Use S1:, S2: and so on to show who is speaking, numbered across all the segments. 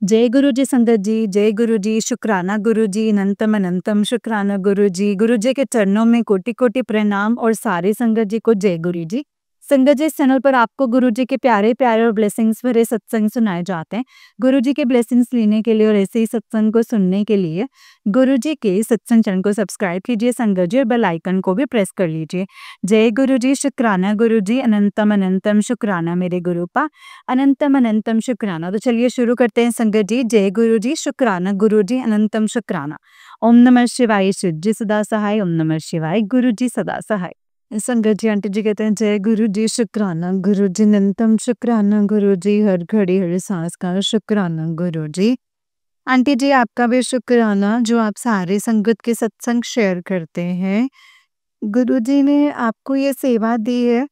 S1: जय गुरु जी संगत जी, जय गुरु जी, शुक्राना गुरु जी, अनंतम अनंतम शुक्राना गुरु जी। गुरु जी के चरणों में कोटि-कोटि प्रणाम और सारी संगत जी को जय गुरु जी। संगत जी, इस चैनल पर आपको गुरु जी के प्यारे-प्यारे और ब्लेसिंग्स भरे सत्संग सुनाए जाते हैं। गुरु जी के ब्लेसिंग्स लेने के लिए और ऐसे ही सत्संग को सुनने के लिए गुरु जी के सत्संग चैनल को सब्सक्राइब कीजिए संगत जी और बेल आइकन को भी प्रेस कर लीजिए। जय गुरु जी, शुक्राना गुरु जी, अनंतम अनंतम शुक्राना मेरे गुरुपा, अनंतम अनंतम शुक्राना। तो चलिए शुरू करते हैं संगत जी। जय गुरु जी, शुक्राना गुरु जी, अनंतम शुक्राना। ओम नमः शिवाय, शिव जी सदा सहाय। ओम नमः शिवाय, गुरु जी सदा सहाय। संगत जी, आंटी जी कहते हैं जय गुरु जी, शुक्राना गुरु जी, अनंतम शुक्राना गुरु जी, हर घड़ी हर सांस का शुक्राना गुरु जी। आंटी जी, आपका भी शुक्राना जो आप सारे संगत के सत्संग शेयर करते हैं। गुरु जी ने आपको ये सेवा दी है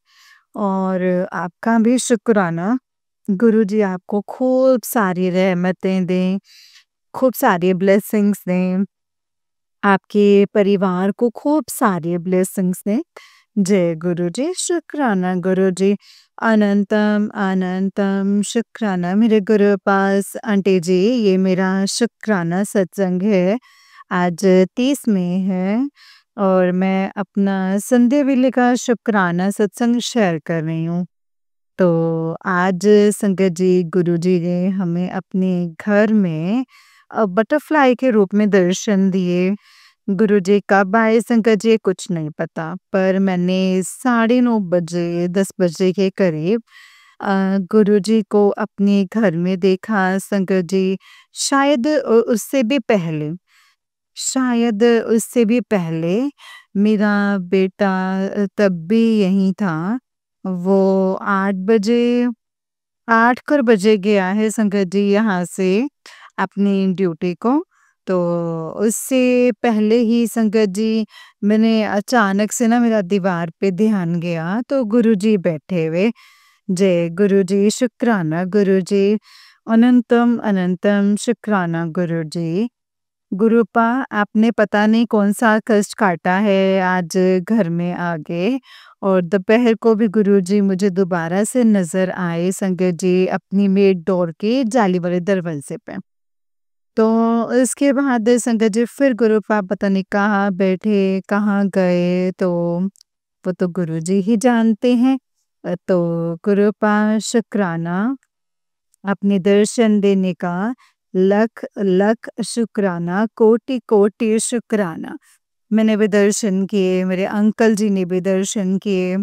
S1: और आपका भी शुक्राना। गुरु जी आपको खूब सारी रहमतें दें, खूब सारी ब्लेसिंग्स दें, आपके परिवार को खूब सारी ब्लेसिंग्स दें। जय गुरु जी, शुक्राना गुरु जी, अनंतम अनंतम शुक्राना मेरे गुरु पास। आंटी जी, ये मेरा शुक्राना सत्संग है। आज 30 मई है और मैं अपना संडे वेले का शुक्राना सत्संग शेयर कर रही हूँ। तो आज संगत जी, गुरु जी ने हमें अपने घर में बटरफ्लाई के रूप में दर्शन दिए। गुरु जी कब आए संगत जी कुछ नहीं पता, पर मैंने 9:30 बजे 10 बजे के करीब गुरु जी को अपने घर में देखा संगत जी। शायद उससे भी पहले, शायद उससे भी पहले मेरा बेटा तब भी यहीं था। वो 8 बजे 8 कर बजे गया है संगत जी यहाँ से अपनी ड्यूटी को। तो उससे पहले ही संगत जी मैंने अचानक से ना मेरा दीवार पे ध्यान गया तो गुरुजी बैठे हुए। जय गुरु जी, शुक्राना गुरु जी, अनंतम अनंतम शुक्राना गुरु जी। गुरुपा, आपने पता नहीं कौन सा कष्ट काटा है आज घर में आके, और दोपहर को भी गुरुजी मुझे दोबारा से नजर आए संगत जी अपनी मेड डोर के जाली वाले दरवाजे पे। तो इसके बाद संगत जी फिर गुरुपा पता नहीं कहाँ बैठे कहाँ गए, तो वो तो गुरुजी ही जानते हैं। तो गुरुपा, शुक्राना, अपने दर्शन देने का लख लख शुक्राना, कोटि कोटि शुक्राना। मैंने भी दर्शन किए, मेरे अंकल जी ने भी दर्शन किए,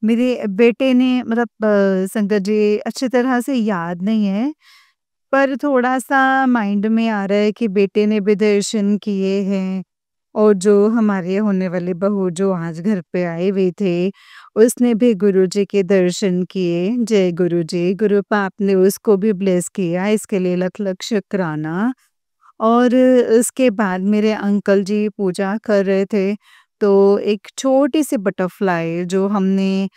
S1: मेरे बेटे ने, मतलब संगत जी अच्छी तरह से याद नहीं है, पर थोड़ा सा माइंड में आ रहा है कि बेटे ने भी दर्शन किए हैं। और जो हमारे होने वाली बहू जो आज घर पे आए हुए थे, उसने भी गुरुजी के दर्शन किए। जय गुरु जी, गुरु पाप ने उसको भी ब्लेस किया, इसके लिए लख लख शुक्राना। और उसके बाद मेरे अंकल जी पूजा कर रहे थे, तो एक छोटी सी बटरफ्लाई जो हमने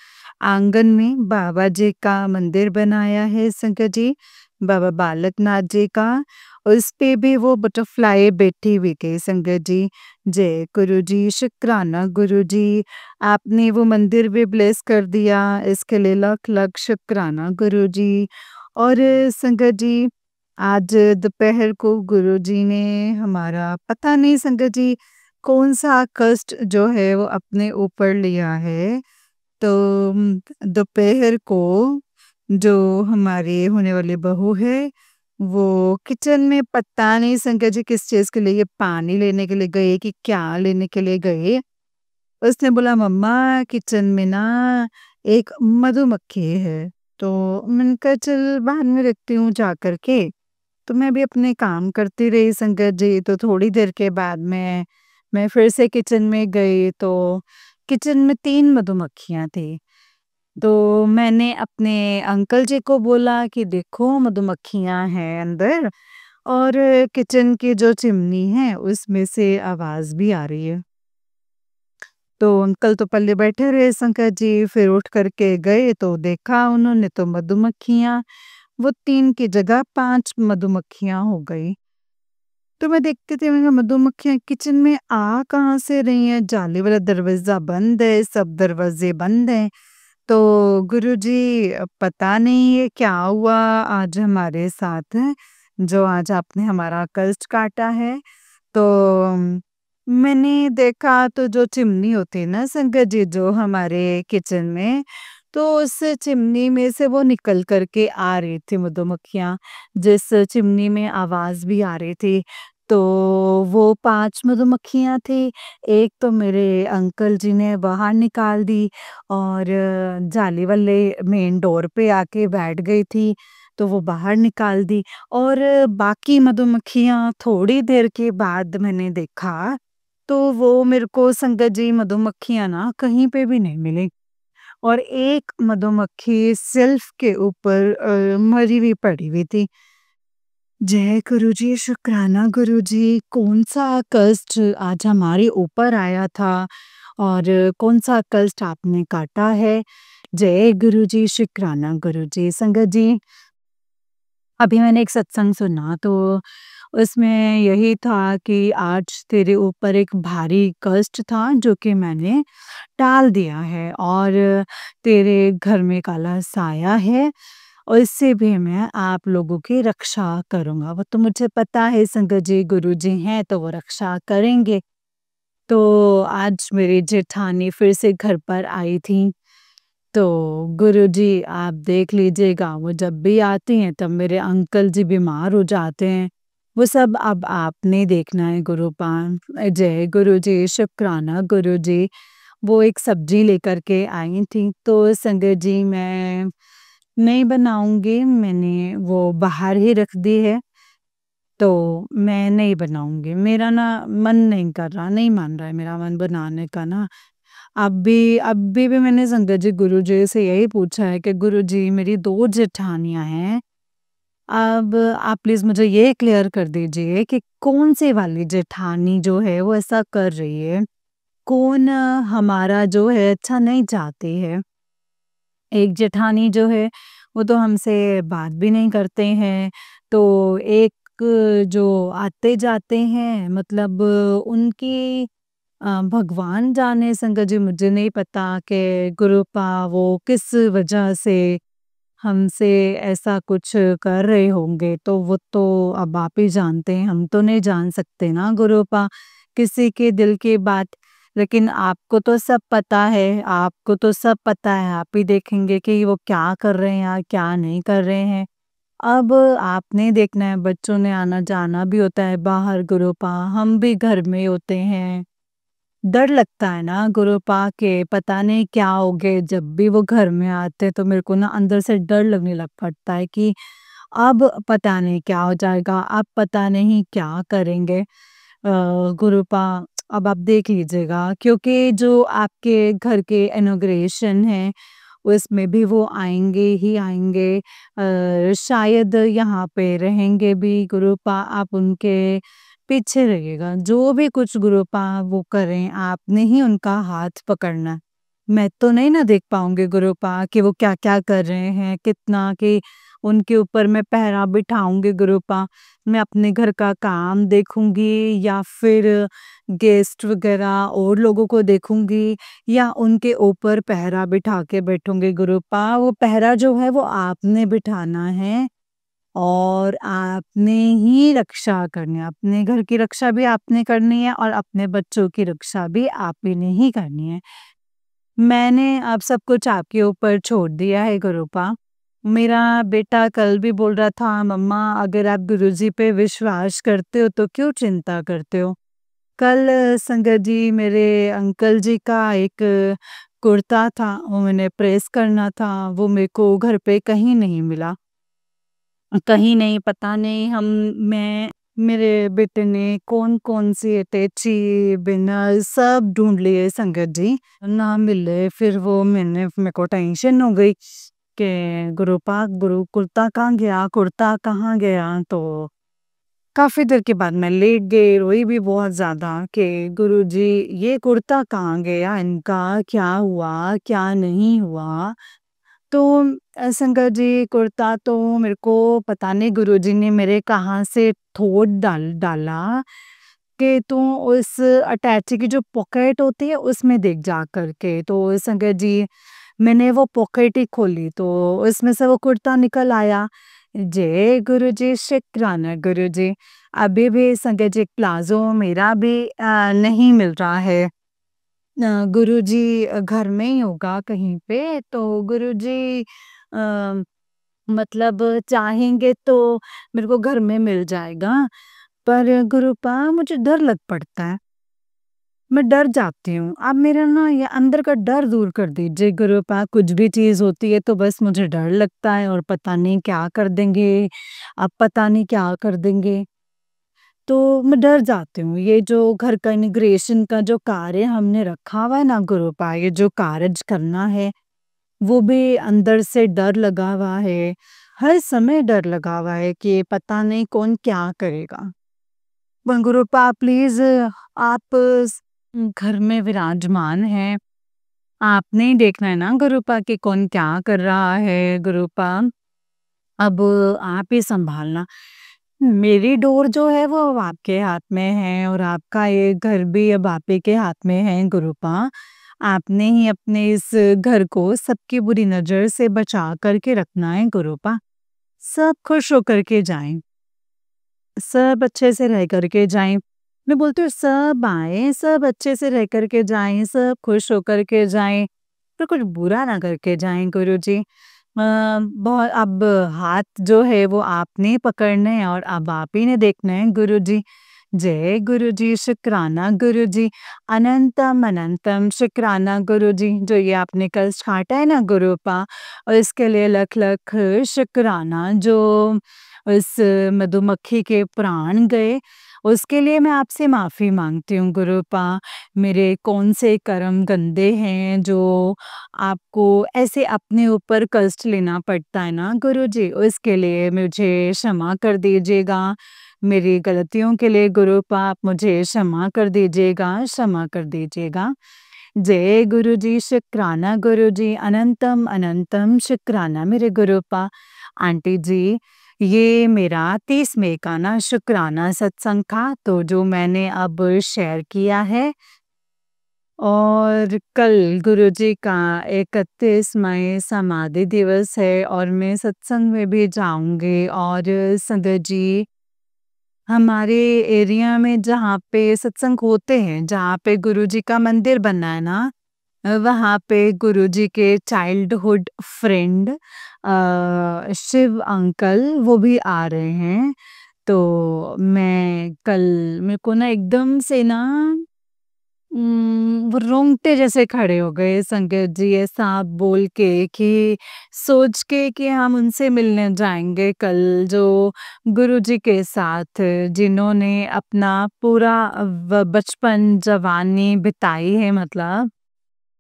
S1: आंगन में बाबा जी का मंदिर बनाया है संगत जी, बाबा बालकनाथ जी का, उस पे भी वो बटरफ्लाई बैठी हुई थी संगत जी। जय गुरु जी, शुक्राना गुरु जी, आपने वो मंदिर भी ब्लेस कर दिया, इसके लिए लख लख शुक्राना गुरु जी। और संगत जी, आज दोपहर को गुरुजी ने हमारा पता नहीं संगत जी कौन सा कष्ट जो है वो अपने ऊपर लिया है। तो दोपहर को जो हमारी होने वाली बहू है, वो किचन में पता नहीं संगत जी किस चीज के लिए, पानी लेने के लिए गए कि क्या लेने के लिए गए। उसने बोला मम्मा किचन में ना एक मधुमक्खी है। तो मैंने कहा चल बाद में रखती हूँ जा करके। तो मैं भी अपने काम करती रही संगत जी, तो थोड़ी देर के बाद मैं फिर से किचन में गई तो किचन में 3 मधुमक्खियाँ थी। तो मैंने अपने अंकल जी को बोला कि देखो मधुमक्खियाँ हैं अंदर, और किचन की जो चिमनी है उसमें से आवाज़ भी आ रही है। तो अंकल तो पल्ले बैठे रहे संकट जी, फिर उठ करके गए तो देखा उन्होंने तो मधुमक्खियाँ, वो 3 की जगह 5 मधुमक्खियाँ हो गई। तो मैं देखती थी, मैंने कहा मधुमक्खियाँ किचन में आ कहाँ से रही हैं? जाली वाला दरवाज़ा बंद है, सब दरवाज़े बंद हैं। तो गुरुजी पता नहीं ये क्या हुआ आज हमारे साथ, जो आज आपने हमारा कष्ट काटा है। तो मैंने देखा तो जो चिमनी होती है ना संगत जी जो हमारे किचन में, तो उस चिमनी में से वो निकल कर के आ रही थी मधुमक्खियाँ, जिस चिमनी में आवाज़ भी आ रही थी। तो वो 5 मधुमक्खियाँ थी, एक तो मेरे अंकल जी ने बाहर निकाल दी और जाली वाले मेन डोर पे आके बैठ गई थी, तो वो बाहर निकाल दी। और बाकी मधुमक्खियाँ थोड़ी देर के बाद मैंने देखा, तो वो मेरे को संगत जी मधुमक्खियाँ ना कहीं पे भी नहीं मिली और एक मधुमक्खी शेल्फ के ऊपर मरी हुई पड़ी हुई थी। जय गुरुजी, शुक्राना गुरुजी, कौन-सा कष्ट आज हमारे ऊपर आया था और कौन-सा कष्ट आपने काटा है। जय गुरुजी, शुक्राना गुरुजी। संगत जी, अभी मैंने एक सत्संग सुना तो उसमें यही था कि आज तेरे ऊपर एक भारी कष्ट था जो कि मैंने टाल दिया है और तेरे घर में काला साया है और इससे भी मैं आप लोगों की रक्षा करूँगा। वो तो मुझे पता है संगत जी गुरुजी हैं तो वो रक्षा करेंगे। तो आज मेरी जेठानी फिर से घर पर आई थी। तो गुरुजी आप देख लीजिएगा वो जब भी आती हैं तब मेरे अंकल जी बीमार हो जाते हैं। वो सब अब आपने देखना है गुरुपान। जय गुरुजी, शुक्राना गुरुजी। वो एक सब्जी लेकर के आई थी तो संगत जी मैं नहीं बनाऊँगी, मैंने वो बाहर ही रख दी है। तो मैं नहीं बनाऊँगी। मेरा ना मन नहीं कर रहा, नहीं मान रहा है मेरा मन बनाने का ना। अभी भी मैंने संगत जी गुरुजी से यही पूछा है कि गुरुजी मेरी 2 जेठानियाँ हैं। अब आप प्लीज़ मुझे ये क्लियर कर दीजिए कि कौन-सी वाली जेठानी जो है वो ऐसा कर रही है? कौन हमारा जो है अच्छा नहीं चाहती है? एक जेठानी जो है वो तो हमसे बात भी नहीं करते हैं। तो एक जो आते-जाते हैं मतलब उनकी भगवान जाने संगत जी मुझे नहीं पता कि गुरुपा वो किस वजह से हमसे ऐसा कुछ कर रहे होंगे, तो वो तो अब आप ही जानते हैं, हम तो नहीं जान सकते ना गुरुपा किसी के दिल की बात। लेकिन आपको तो सब पता है, आपको तो सब पता है, आप ही देखेंगे कि वो क्या कर रहे हैं या क्या नहीं कर रहे हैं। अब आपने देखना है बच्चों ने आना-जाना भी होता है बाहर गुरुपा, हम भी घर में होते हैं। डर लगता है ना गुरुपा के पता नहीं क्या हो गए जब भी वो घर में आते तो मेरे को ना अंदर से डर लगने लग पड़ता है कि अब पता नहीं क्या हो जाएगा, अब पता नहीं क्या करेंगे। गुरुपा अब आप देख लीजिएगा क्योंकि जो आपके घर के इनॉग्रेशन है उसमें भी वो आएँगे ही आएँगे। शायद यहाँ पे रहेंगे भी गुरुपा आप उनके पीछे रहिएगा। जो भी कुछ गुरुपा वो करें आपने ही उनका हाथ पकड़ना है। मैं तो नहीं ना देख पाऊँगी गुरुपा कि वो क्या-क्या कर रहे हैं, कितना कि उनके ऊपर मैं पहरा बिठाऊँगी गुरुपा। मैं अपने घर का काम देखूँगी या फिर गेस्ट वग़ैरह और लोगों को देखूँगी या उनके ऊपर पहरा बिठा के बैठूँगी गुरुपा। वो पहरा जो है वो आपने बिठाना है और आपने ही रक्षा करनी है। अपने घर की रक्षा भी आपने करनी है और अपने बच्चों की रक्षा भी आप ही ने ही करनी है। मैंने अब सब कुछ आपके ऊपर छोड़ दिया है गुरुपा। मेरा बेटा कल भी बोल रहा था मम्मा अगर आप गुरुजी पे विश्वास करते हो तो क्यों चिंता करते हो? कल संगत जी मेरे अंकल जी का एक कुर्ता था वो मैंने प्रेस करना था, वो मेरे को घर पे कहीं नहीं मिला। कहीं नहीं, पता नहीं मैं मेरे बेटे ने कौन-कौन सी अटैची, बिनर सब ढूँढ लिए संगत जी, ना मिले। फिर वो मेरे को टेंशन हो गई कि गुरु कुर्ता कहाँ गया, कुर्ता कहाँ गया? तो काफ़ी देर के बाद मैं लेट गई, रोई भी बहुत ज़्यादा कि गुरुजी ये कुर्ता कहाँ गया इनका? क्या हुआ, क्या नहीं हुआ? तो संगत जी कुर्ता तो मेरे को पता नहीं गुरुजी ने मेरे कहाँ से थोट डाला कि तू उस अटैची की जो पॉकेट होती है उसमें देख जा करके। तो संगत जी मैंने वो पॉकेट ही खोली तो उसमें से वो कुर्ता निकल आया। जय गुरु जी, शुक्राना गुरु जी। अभी भी संगत जी प्लाज़ो मेरा भी नहीं मिल रहा है। गुरुजी घर में ही होगा कहीं पे, तो गुरुजी मतलब चाहेंगे तो मेरे को घर में मिल जाएगा, पर गुरुपा मुझे डर लग पड़ता है। मैं डर जाती हूँ। आप मेरा ना ये अंदर का डर दूर कर दीजिए गुरुपा। कुछ भी चीज़ होती है तो बस मुझे डर लगता है और पता नहीं क्या कर देंगे, अब पता नहीं क्या कर देंगे। तो मैं डर जाती हूँ। ये जो घर का इमिग्रेशन का जो कार्य हमने रखा हुआ है ना गुरुपा, ये जो कार्य करना है, वो भी अंदर से डर लगा हुआ है। हर समय डर लगा हुआ है कि पता नहीं कौन क्या करेगा। पर गुरुपा प्लीज़ आप घर में विराजमान हैं। आपने ही देखना है ना गुरुपा कि कौन क्या कर रहा है गुरुपा। अब आप ही सँभालना। मेरी डोर जो है वो अब आपके हाथ में है और आपका ये घर भी अब आप ही के हाथ में है गुरुपा। आपने ही अपने इस घर को सबकी बुरी नज़र से बचा कर के रखना है गुरुपा। सब खुश होकर के जाएँ, सब अच्छे से रह कर के जाएँ। मैं बोलती हूँ सब आएँ, सब अच्छे से रह कर के जाएँ, सब खुश होकर के जाएँ, पर कुछ बुरा ना करके जाएँ गुरुजी। बहुत अब हाथ जो है वो आपने पकड़ने हैं और अब आप ही ने देखना है गुरुजी। जय गुरुजी, शुक्राना गुरुजी, अनंतम अनंतम शुक्राना गुरुजी। जो ये आपने कष्ट काटा है ना गुरुपा, और इसके लिए लख लख शुक्राना। जो उस मधुमक्खी के प्राण गए, उसके लिए मैं आपसे माफ़ी माँगती हूँ गुरुपा। मेरे कौन से कर्म गंदे हैं जो आपको ऐसे अपने ऊपर कष्ट लेना पड़ता है ना गुरुजी, उसके लिए मुझे क्षमा कर दीजिएगा। मेरी गलतियों के लिए गुरुपा आप मुझे क्षमा कर दीजिएगा, क्षमा कर दीजिएगा। जय गुरुजी, शुक्राना गुरुजी, अनंतम अनंतम शुक्राना मेरे गुरुपा। आंटी जी, ये मेरा 30 मई का ना शुक्राना सत्संग था, तो जो मैंने अब शेयर किया है, और कल गुरुजी का 31 मई समाधि दिवस है और मैं सत्संग में भी जाऊँगी। और संगत जी, हमारे एरिया में जहाँ पे सत्संग होते हैं, जहाँ पे गुरुजी का मंदिर बना है ना, वहाँ पे गुरुजी के चाइल्डहुड फ्रेंड शिव अंकल वो भी आ रहे हैं। तो मैं कल मेरे को ना एकदम से ना वो रोंगटे जैसे खड़े हो गए संगत जी, ऐसा बोल के कि सोच के कि हम उनसे मिलने जाएँगे कल, जो गुरुजी के साथ जिन्होंने अपना पूरा बचपन जवानी बिताई है मतलब।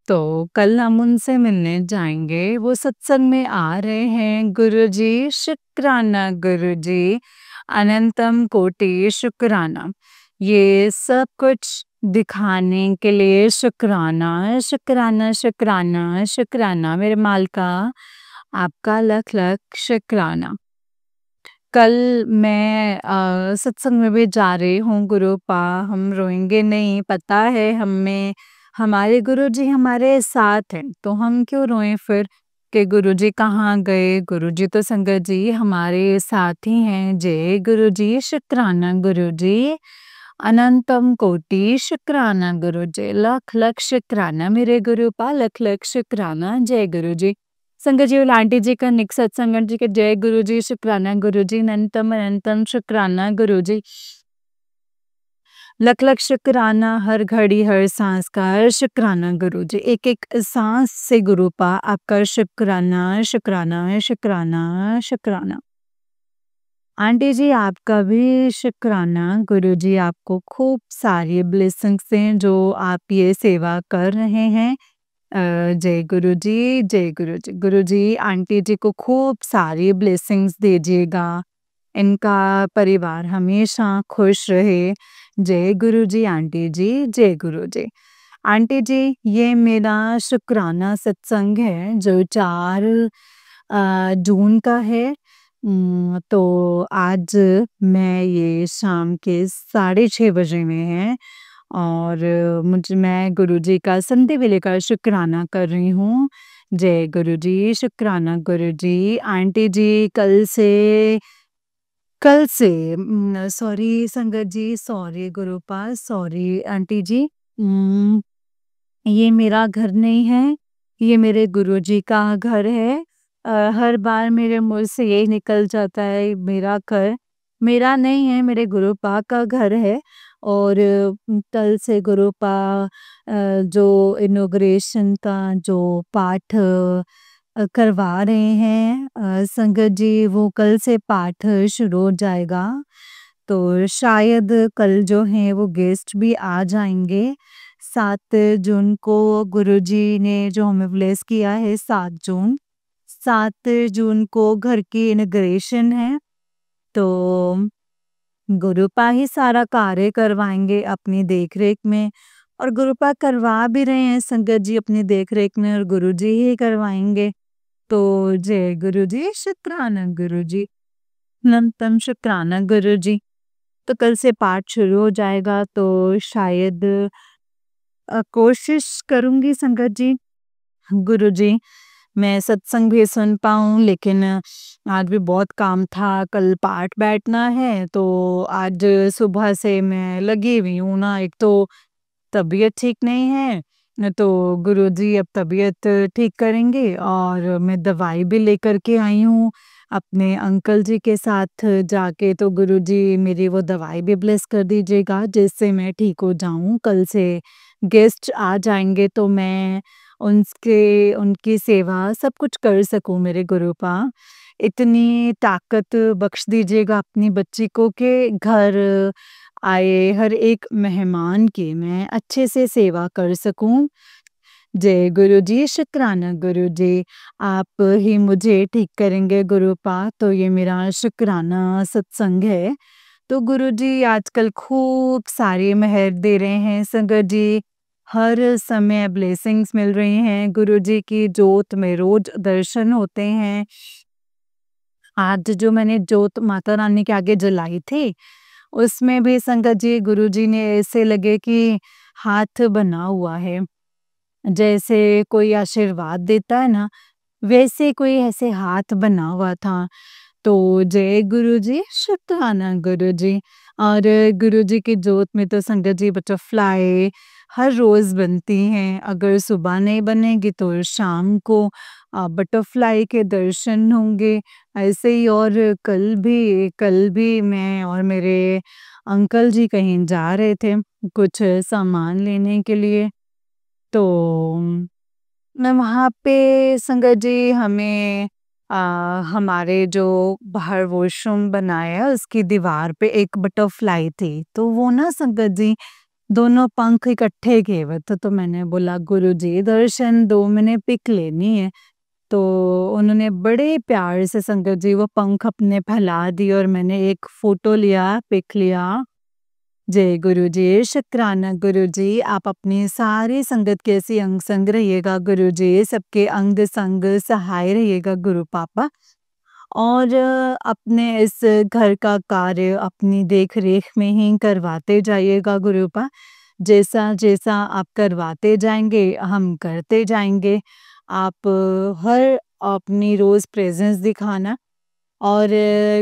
S1: तो कल हम उनसे मिलने जाएँगे, वो सत्संग में आ रहे हैं गुरुजी, शुक्राना गुरुजी, अनंतम कोटि शुक्राना। ये सब कुछ दिखाने के लिए शुक्राना, शुक्राना, शुक्राना, शुक्राना मेरे मालिका, आपका लख लख शुक्राना। कल मैं सत्संग में भी जा रही हूँ गुरुपा, हम रोएँगे नहीं, पता है हमें हमारे गुरुजी हमारे साथ हैं, तो हम क्यों रोएँ फिर कि गुरुजी कहाँ गए? गुरुजी तो संगत जी हमारे साथ ही हैं। जय गुरुजी, शुक्राना गुरुजी, अनंतम कोटि शुक्राना गुरुजी, लख लख शुक्राना मेरे गुरुपा, लख लख शुक्राना। जय गुरुजी। संगत जी और आंटी जी का निक सत्संगत जी के जय गुरु जी, शुक्राना गुरु जी, अनंतम अनंतम शुक्राना गुरु जी। लख लख शुक्राना हर घड़ी हर सांस का शुक्राना गुरु जी। एक एक सांस से गुरु पा आपका शुक्राना शुक्राना शुक्राना शुक्राना। आंटी जी आपका भी शुक्राना गुरु जी, आपको खूब सारी ब्लेसिंग्स हैं जो आप ये सेवा कर रहे हैं। जय गुरु जी, जय गुरु जी। गुरु जी आंटी जी को खूब सारी ब्लेसिंग्स दीजिएगा। इनका परिवार हमेशा खुश रहे। जय गुरु जी आंटी जी, जय गुरु जी। आंटी जी ये मेरा शुक्राना सत्संग है जो 4 जून का है। तो आज मैं ये शाम के 6:30 बजे में है और मैं गुरुजी का संडे भी लेकर शुक्राना कर रही हूँ। जय गुरुजी, शुक्राना गुरुजी। आंटी जी सॉरी संगत जी, सॉरी गुरुपाल, सॉरी आंटी जी। ये मेरा घर नहीं है, ये मेरे गुरुजी का घर है। हर बार मेरे मुँह से यही निकल जाता है मेरा घर, मेरा नहीं है, मेरे गुरुपा का घर है। और कल से गुरुपा जो इनॉग्रेशन का जो पाठ करवा रहे हैं संगत जी, वो कल से पाठ शुरू हो जाएगा। तो शायद कल जो है वो गेस्ट भी आ जाएँगे। 7 जून को गुरुजी ने जो हमें ब्लेस किया है, 7 जून को घर की इनॉग्रेशन है। तो गुरुपा ही सारा कार्य करवाएँगे अपनी देख-रेख में, और गुरुपा करवा भी रहे हैं संगत जी अपनी देख-रेख में, और गुरुजी ही करवाएँगे। तो जय गुरुजी, शुक्राना गुरुजी, अनंतम शुक्राना गुरुजी। तो कल से पाठ शुरू हो जाएगा, तो शायद कोशिश करूँगी संगत जी, गुरुजी मैं सत्संग भी सुन पाऊँ, लेकिन आज भी बहुत काम था, कल पाठ बैठना है, तो आज सुबह से मैं लगी हुई हूँ ना। एक तो तबीयत ठीक नहीं है, तो गुरुजी अब तबीयत ठीक करेंगे, और मैं दवाई भी लेकर के आई हूँ अपने अंकल जी के साथ जाके। तो गुरुजी मेरी वो दवाई भी ब्लेस कर दीजिएगा, जिससे मैं ठीक हो जाऊँ। कल से गेस्ट आ जाएँगे, तो मैं उनकी सेवा सब कुछ कर सकूँ मेरे गुरुपा। इतनी ताकत बख्श दीजिएगा अपनी बच्ची को कि घर आए हर एक मेहमान की मैं अच्छे से सेवा कर सकूँ। जय गुरुजी, शुक्राना गुरुजी, आप ही मुझे ठीक करेंगे गुरुपा, तो ये मेरा शुक्राना सत्संग है। तो गुरुजी आजकल खूब सारी मेहर दे रहे हैं संगत जी, हर समय ब्लेसिंग्स मिल रही हैं, गुरुजी की जोत में रोज दर्शन होते हैं। आज जो मैंने जोत माता रानी के आगे जलाई थी, उसमें भी संगत जी गुरुजी ने ऐसे लगे कि हाथ बना हुआ है, जैसे कोई आशीर्वाद देता है ना, वैसे कोई ऐसे हाथ बना हुआ था। तो जय गुरुजी, शुक्राना गुरुजी। और गुरुजी की जोत में तो संगत जी बटरफ्लाई हर रोज़ बनती हैं, अगर सुबह नहीं बनेगी तो शाम को बटरफ्लाई के दर्शन होंगे। ऐसे ही, और कल भी मैं और मेरे अंकल जी कहीं जा रहे थे कुछ सामान लेने के लिए, तो मैं वहाँ पे संगत जी हमें अ, हमारे जो बाहर वॉशरूम बना है उसकी दीवार पे एक बटरफ्लाई थी, तो वो ना संगत जी दोनों पंख इकट्ठे किए हुए थे, तो मैंने बोला गुरुजी दर्शन दो, मैंने पिक लेनी है। तो उन्होंने बड़े प्यार से संगत जी वो पंख अपने फैला दिए, और मैंने एक फोटो लिया, पिक लिया। जय गुरुजी, शुक्राना गुरुजी, आप अपनी सारी संगत के ऐसी अंग संग रहिएगा गुरुजी, सबके अंग संग सहाय रहिएगा गुरु पापा। और अपने इस घर का कार्य अपनी देख-रेख में ही करवाते जाइएगा गुरुपा। जैसा-जैसा आप करवाते जाएँगे, हम करते जाएँगे। आप हर अपनी रोज़ प्रेज़ेंस दिखाना। और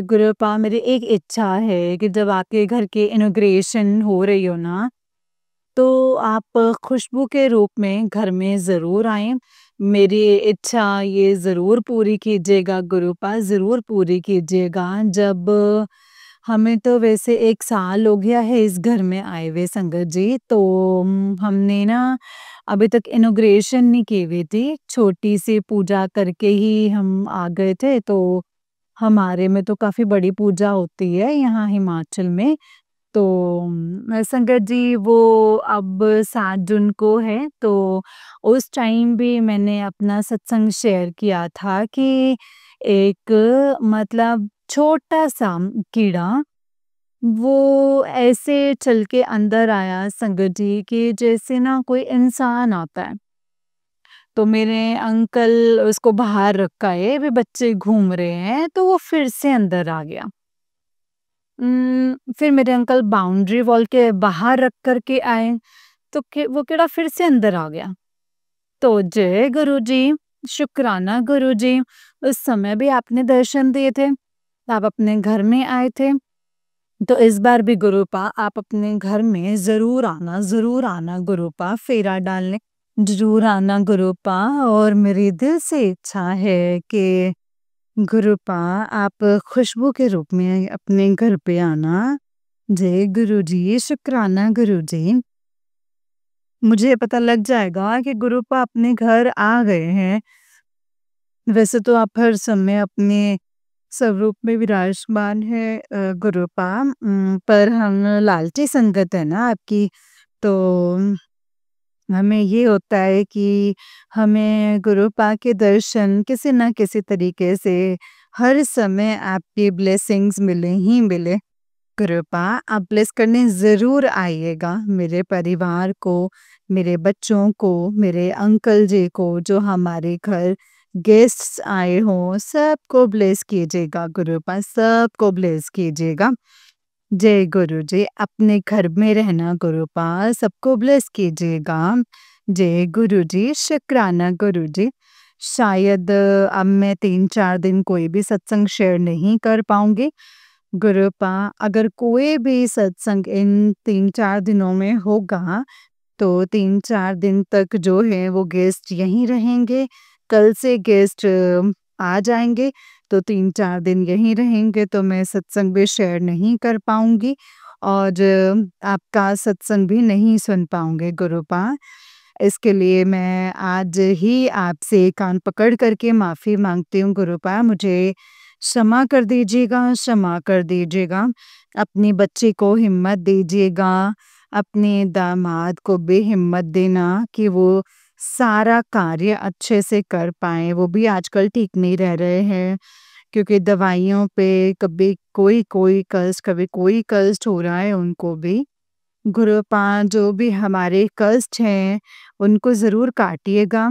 S1: गुरुपा मेरी एक इच्छा है कि जब आपके घर की इनॉग्रेशन हो रही हो ना, तो आप खुशबू के रूप में घर में ज़रूर आएँ। मेरी इच्छा ये ज़रूर पूरी कीजिएगा गुरुपा, ज़रूर पूरी कीजिएगा। जब हमें तो वैसे 1 साल हो गया है इस घर में आए हुए संगत जी, तो हमने ना अभी तक इनॉग्रेशन नहीं की हुई थी, छोटी-सी पूजा करके ही हम आ गए थे। तो हमारे में तो काफ़ी बड़ी पूजा होती है यहाँ हिमाचल में। तो संगत जी वो अब 7 जून को है, तो उस टाइम भी मैंने अपना सत्संग शेयर किया था कि एक मतलब छोटा-सा कीड़ा, वो ऐसे चल के अंदर आया संगत जी कि जैसे ना कोई इंसान आता है। तो मेरे अंकल उसको बाहर रखा है, अभी बच्चे घूम रहे हैं, तो वो फिर से अंदर आ गया। फिर मेरे अंकल बाउंड्री वॉल के बाहर रख कर के आए, तो वो केड़ा फिर से अंदर आ गया। तो जय गुरुजी, शुक्राना गुरुजी, उस समय भी आपने दर्शन दिए थे, आप अपने घर में आए थे, तो इस बार भी गुरुपा आप अपने घर में ज़रूर आना गुरुपा, फेरा डालने ज़रूर आना गुरुपा। और मेरी दिल से इच्छा है कि गुरुपा आप खुशबू के रूप में अपने घर पे आना। जय गुरुजी, शुक्राना गुरुजी। मुझे पता लग जाएगा कि गुरुपा अपने घर आ गए हैं। वैसे तो आप हर समय अपने स्वरूप में विराजमान है गुरुपा, पर हम लालची संगत है ना आपकी, तो हमें ये होता है कि हमें गुरुपा के दर्शन किसी न किसी तरीके से हर समय आपकी ब्लेसिंग्स मिले ही मिले। गुरुपा आप ब्लेस करने ज़रूर आइएगा मेरे परिवार को, मेरे बच्चों को, मेरे अंकल जी को, जो हमारे घर गेस्ट्स आए हों, सबको ब्लेस कीजिएगा गुरुपा, सबको ब्लेस कीजिएगा। जय गुरु जी, अपने घर में रहना गुरुपा, सबको ब्लेस कीजिएगा। जय गुरु जी, शुक्राना गुरु जी। शायद अब मैं 3-4 दिन कोई भी सत्संग शेयर नहीं कर पाऊँगी। गुरुपा अगर कोई भी सत्संग इन 3-4 दिनों में होगा, तो 3-4 दिन तक जो है वो गेस्ट यहीं रहेंगे। कल से गेस्ट आ जाएँगे, तो 3-4 दिन यहीं रहेंगे, तो मैं सत्संग भी शेयर नहीं कर पाऊँगी और आपका सत्संग भी नहीं सुन पाऊँगी गुरुपा। इसके लिए मैं आज ही आपसे कान पकड़ करके माफ़ी माँगती हूँ गुरुपा, मुझे क्षमा कर दीजिएगा, क्षमा कर दीजिएगा। अपनी बच्ची को हिम्मत दीजिएगा, अपने दामाद को भी हिम्मत देना कि वो सारा कार्य अच्छे से कर पाएँ। वो भी आजकल ठीक नहीं रह रहे हैं, क्योंकि दवाइयों पे कभी कोई कष्ट, कभी कोई कष्ट हो रहा है उनको भी। गुरुपा जो भी हमारे कष्ट हैं, उनको ज़रूर काटिएगा,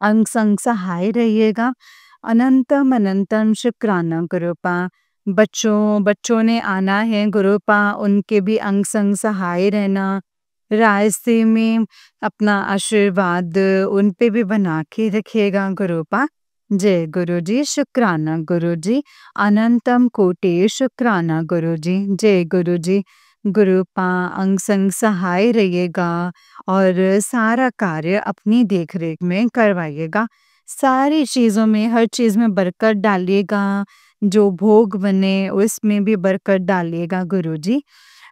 S1: अंग संग सहाय रहिएगा। अनंतम अनंतम शुक्राना गुरुपा। बच्चों ने आना है गुरुपा, उनके भी अंग संग सहाय रहना। रास्ते में अपना आशीर्वाद उन पे भी बना के रखिएगा गुरुपा। जय गुरु जी, शुक्राना गुरु जी। अनंतम कोटि शुक्राना गुरु जी। जय गुरु जी। गुरुपा अंग संग सहाय रहिएगा और सारा कार्य अपनी देखरेख में करवाइएगा। सारी चीज़ों में, हर चीज़ में बरकत डालिएगा, जो भोग बने उसमें भी बरकत डालिएगा गुरुजी।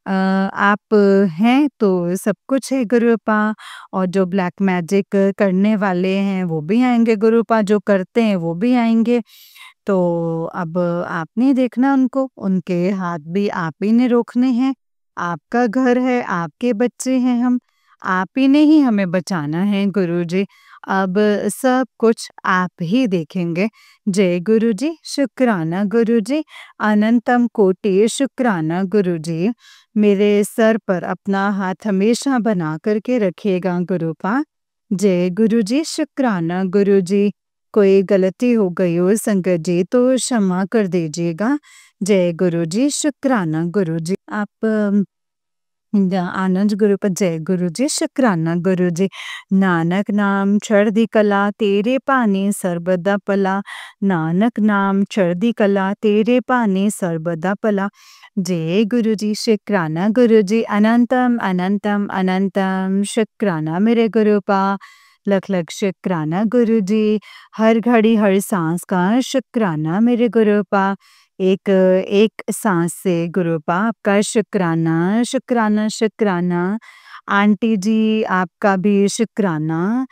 S1: आप हैं तो सब कुछ है गुरुपा, और जो ब्लैक मैजिक करने वाले हैं वो भी आएँगे गुरुपा, जो करते हैं वो भी आएँगे। तो अब आपने देखना उनको, उनके हाथ भी आप ही ने रोकने हैं। आपका घर है, आपके बच्चे हैं हम, आप ही ने ही हमें बचाना है गुरुजी। अब सब कुछ आप ही देखेंगे। जय गुरुजी, शुक्राना गुरुजी। अनंतम कोटि शुक्राना गुरुजी। मेरे सर पर अपना हाथ हमेशा बना करके रखिएगा गुरुपा। जय गुरुजी, शुक्राना गुरुजी। कोई गलती हो गई हो संगत जी तो क्षमा कर दीजिएगा। जय गुरुजी, शुक्राना गुरुजी। आप आनंद गुरु पर जय गुरु जी, शुक्राना गुरु जी। नानक नाम चढ़दी कला, तेरे पानी सर्वदा पला। नानक नाम चढ़दी कला, तेरे पानी सर्वदा पला। जय गुरु जी, शुक्राना गुरु जी। अनंतम अनंतम अनंतम शुक्राना मेरे गुरु पा। लख लख शुक्राना गुरु जी। हर घड़ी हर सांस का शुक्राना मेरे गुरु पा। एक एक सांस से गुरुपा आपका शुक्राना शुक्राना शुक्राना। आंटी जी आपका भी शुक्राना।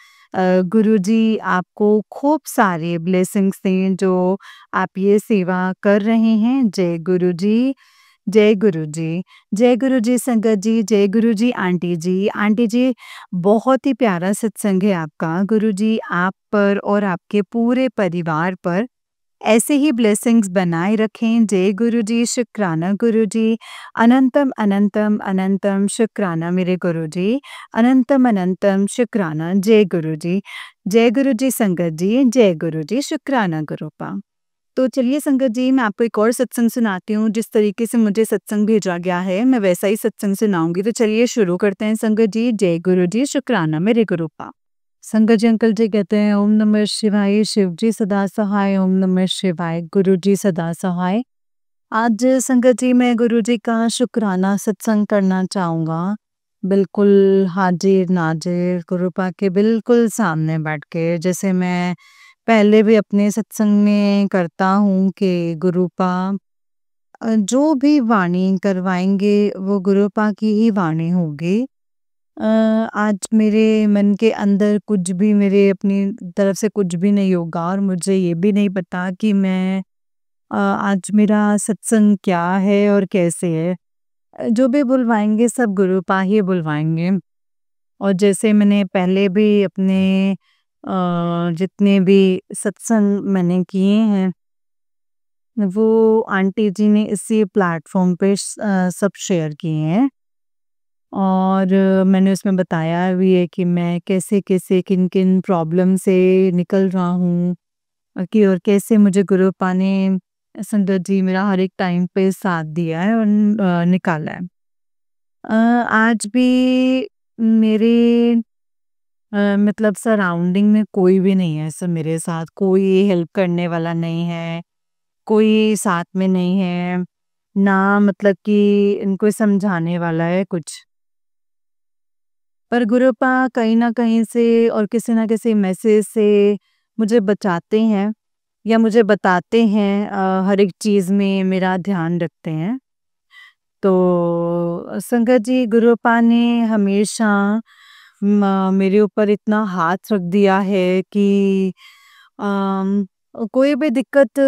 S1: गुरुजी आपको खूब सारे ब्लेसिंग्स दें जो आप ये सेवा कर रहे हैं। जय गुरुजी, जय गुरुजी। जय गुरुजी संगत जी, जय गुरुजी आंटी जी। आंटी जी बहुत ही प्यारा सत्संग है आपका। गुरुजी आप पर और आपके पूरे परिवार पर ऐसे ही ब्लेसिंग्स बनाए रखें। जय गुरुजी, शुक्राना गुरुजी। अनंतम अनंतम अनंतम शुक्राना मेरे गुरुजी। अनंतम अनंतम शुक्राना। जय गुरुजी। जय गुरुजी संगत जी, जय गुरुजी, शुक्राना गुरुपा। तो चलिए संगत जी, मैं आपको एक और सत्संग सुनाती हूँ। जिस तरीके से मुझे सत्संग भेजा गया है, मैं वैसा ही सत्संग सुनाऊँगी। तो चलिए शुरू करते हैं संगत जी। जय गुरु जी, शुक्राना मेरे गुरु का। संगत जी, अंकल जी कहते हैं, ओम नमः शिवाय, शिव जी सदा सहाय, ओम नमः शिवाय, गुरु जी सदा सहाय। आज संगत जी मैं गुरु जी का शुक्राना सत्संग करना चाहूँगा। बिल्कुल हाजिर-नाज़िर गुरुपा के बिल्कुल सामने बैठ के, जैसे मैं पहले भी अपने सत्संग में करता हूँ कि गुरुपा जो भी वाणी करवाएँगे वो गुरुपा की ही वाणी होगी। आज मेरे मन के अंदर कुछ भी मेरे अपनी तरफ से कुछ भी नहीं होगा और मुझे ये भी नहीं पता कि मैं आज मेरा सत्संग क्या है और कैसे है। जो भी बुलवाएँगे सब गुरुपा ही बुलवाएँगे। और जैसे मैंने पहले भी अपने जितने भी सत्संग मैंने किए हैं, वो आंटी जी ने इसी प्लेटफ़ॉर्म पे सब शेयर किए हैं। और मैंने उसमें बताया भी है कि मैं कैसे-कैसे, किन-किन प्रॉब्लम से निकल रहा हूँ, कि और कैसे मुझे गुरुपा ने संगत जी मेरा हर एक टाइम पे साथ दिया है और निकाला है। आज भी मेरे मतलब सराउंडिंग में कोई भी नहीं है ऐसा मेरे साथ, कोई हेल्प करने वाला नहीं है, कोई साथ में नहीं है, ना मतलब कि इनको समझाने वाला है कुछ। पर गुरुपा कहीं न कहीं से और किसी न किसी मैसेज से मुझे बचाते हैं या मुझे बताते हैं, हर एक चीज़ में मेरा ध्यान रखते हैं। तो संगत जी, गुरुपा ने हमेशा मेरे ऊपर इतना हाथ रख दिया है कि अम, कोई भी दिक्कत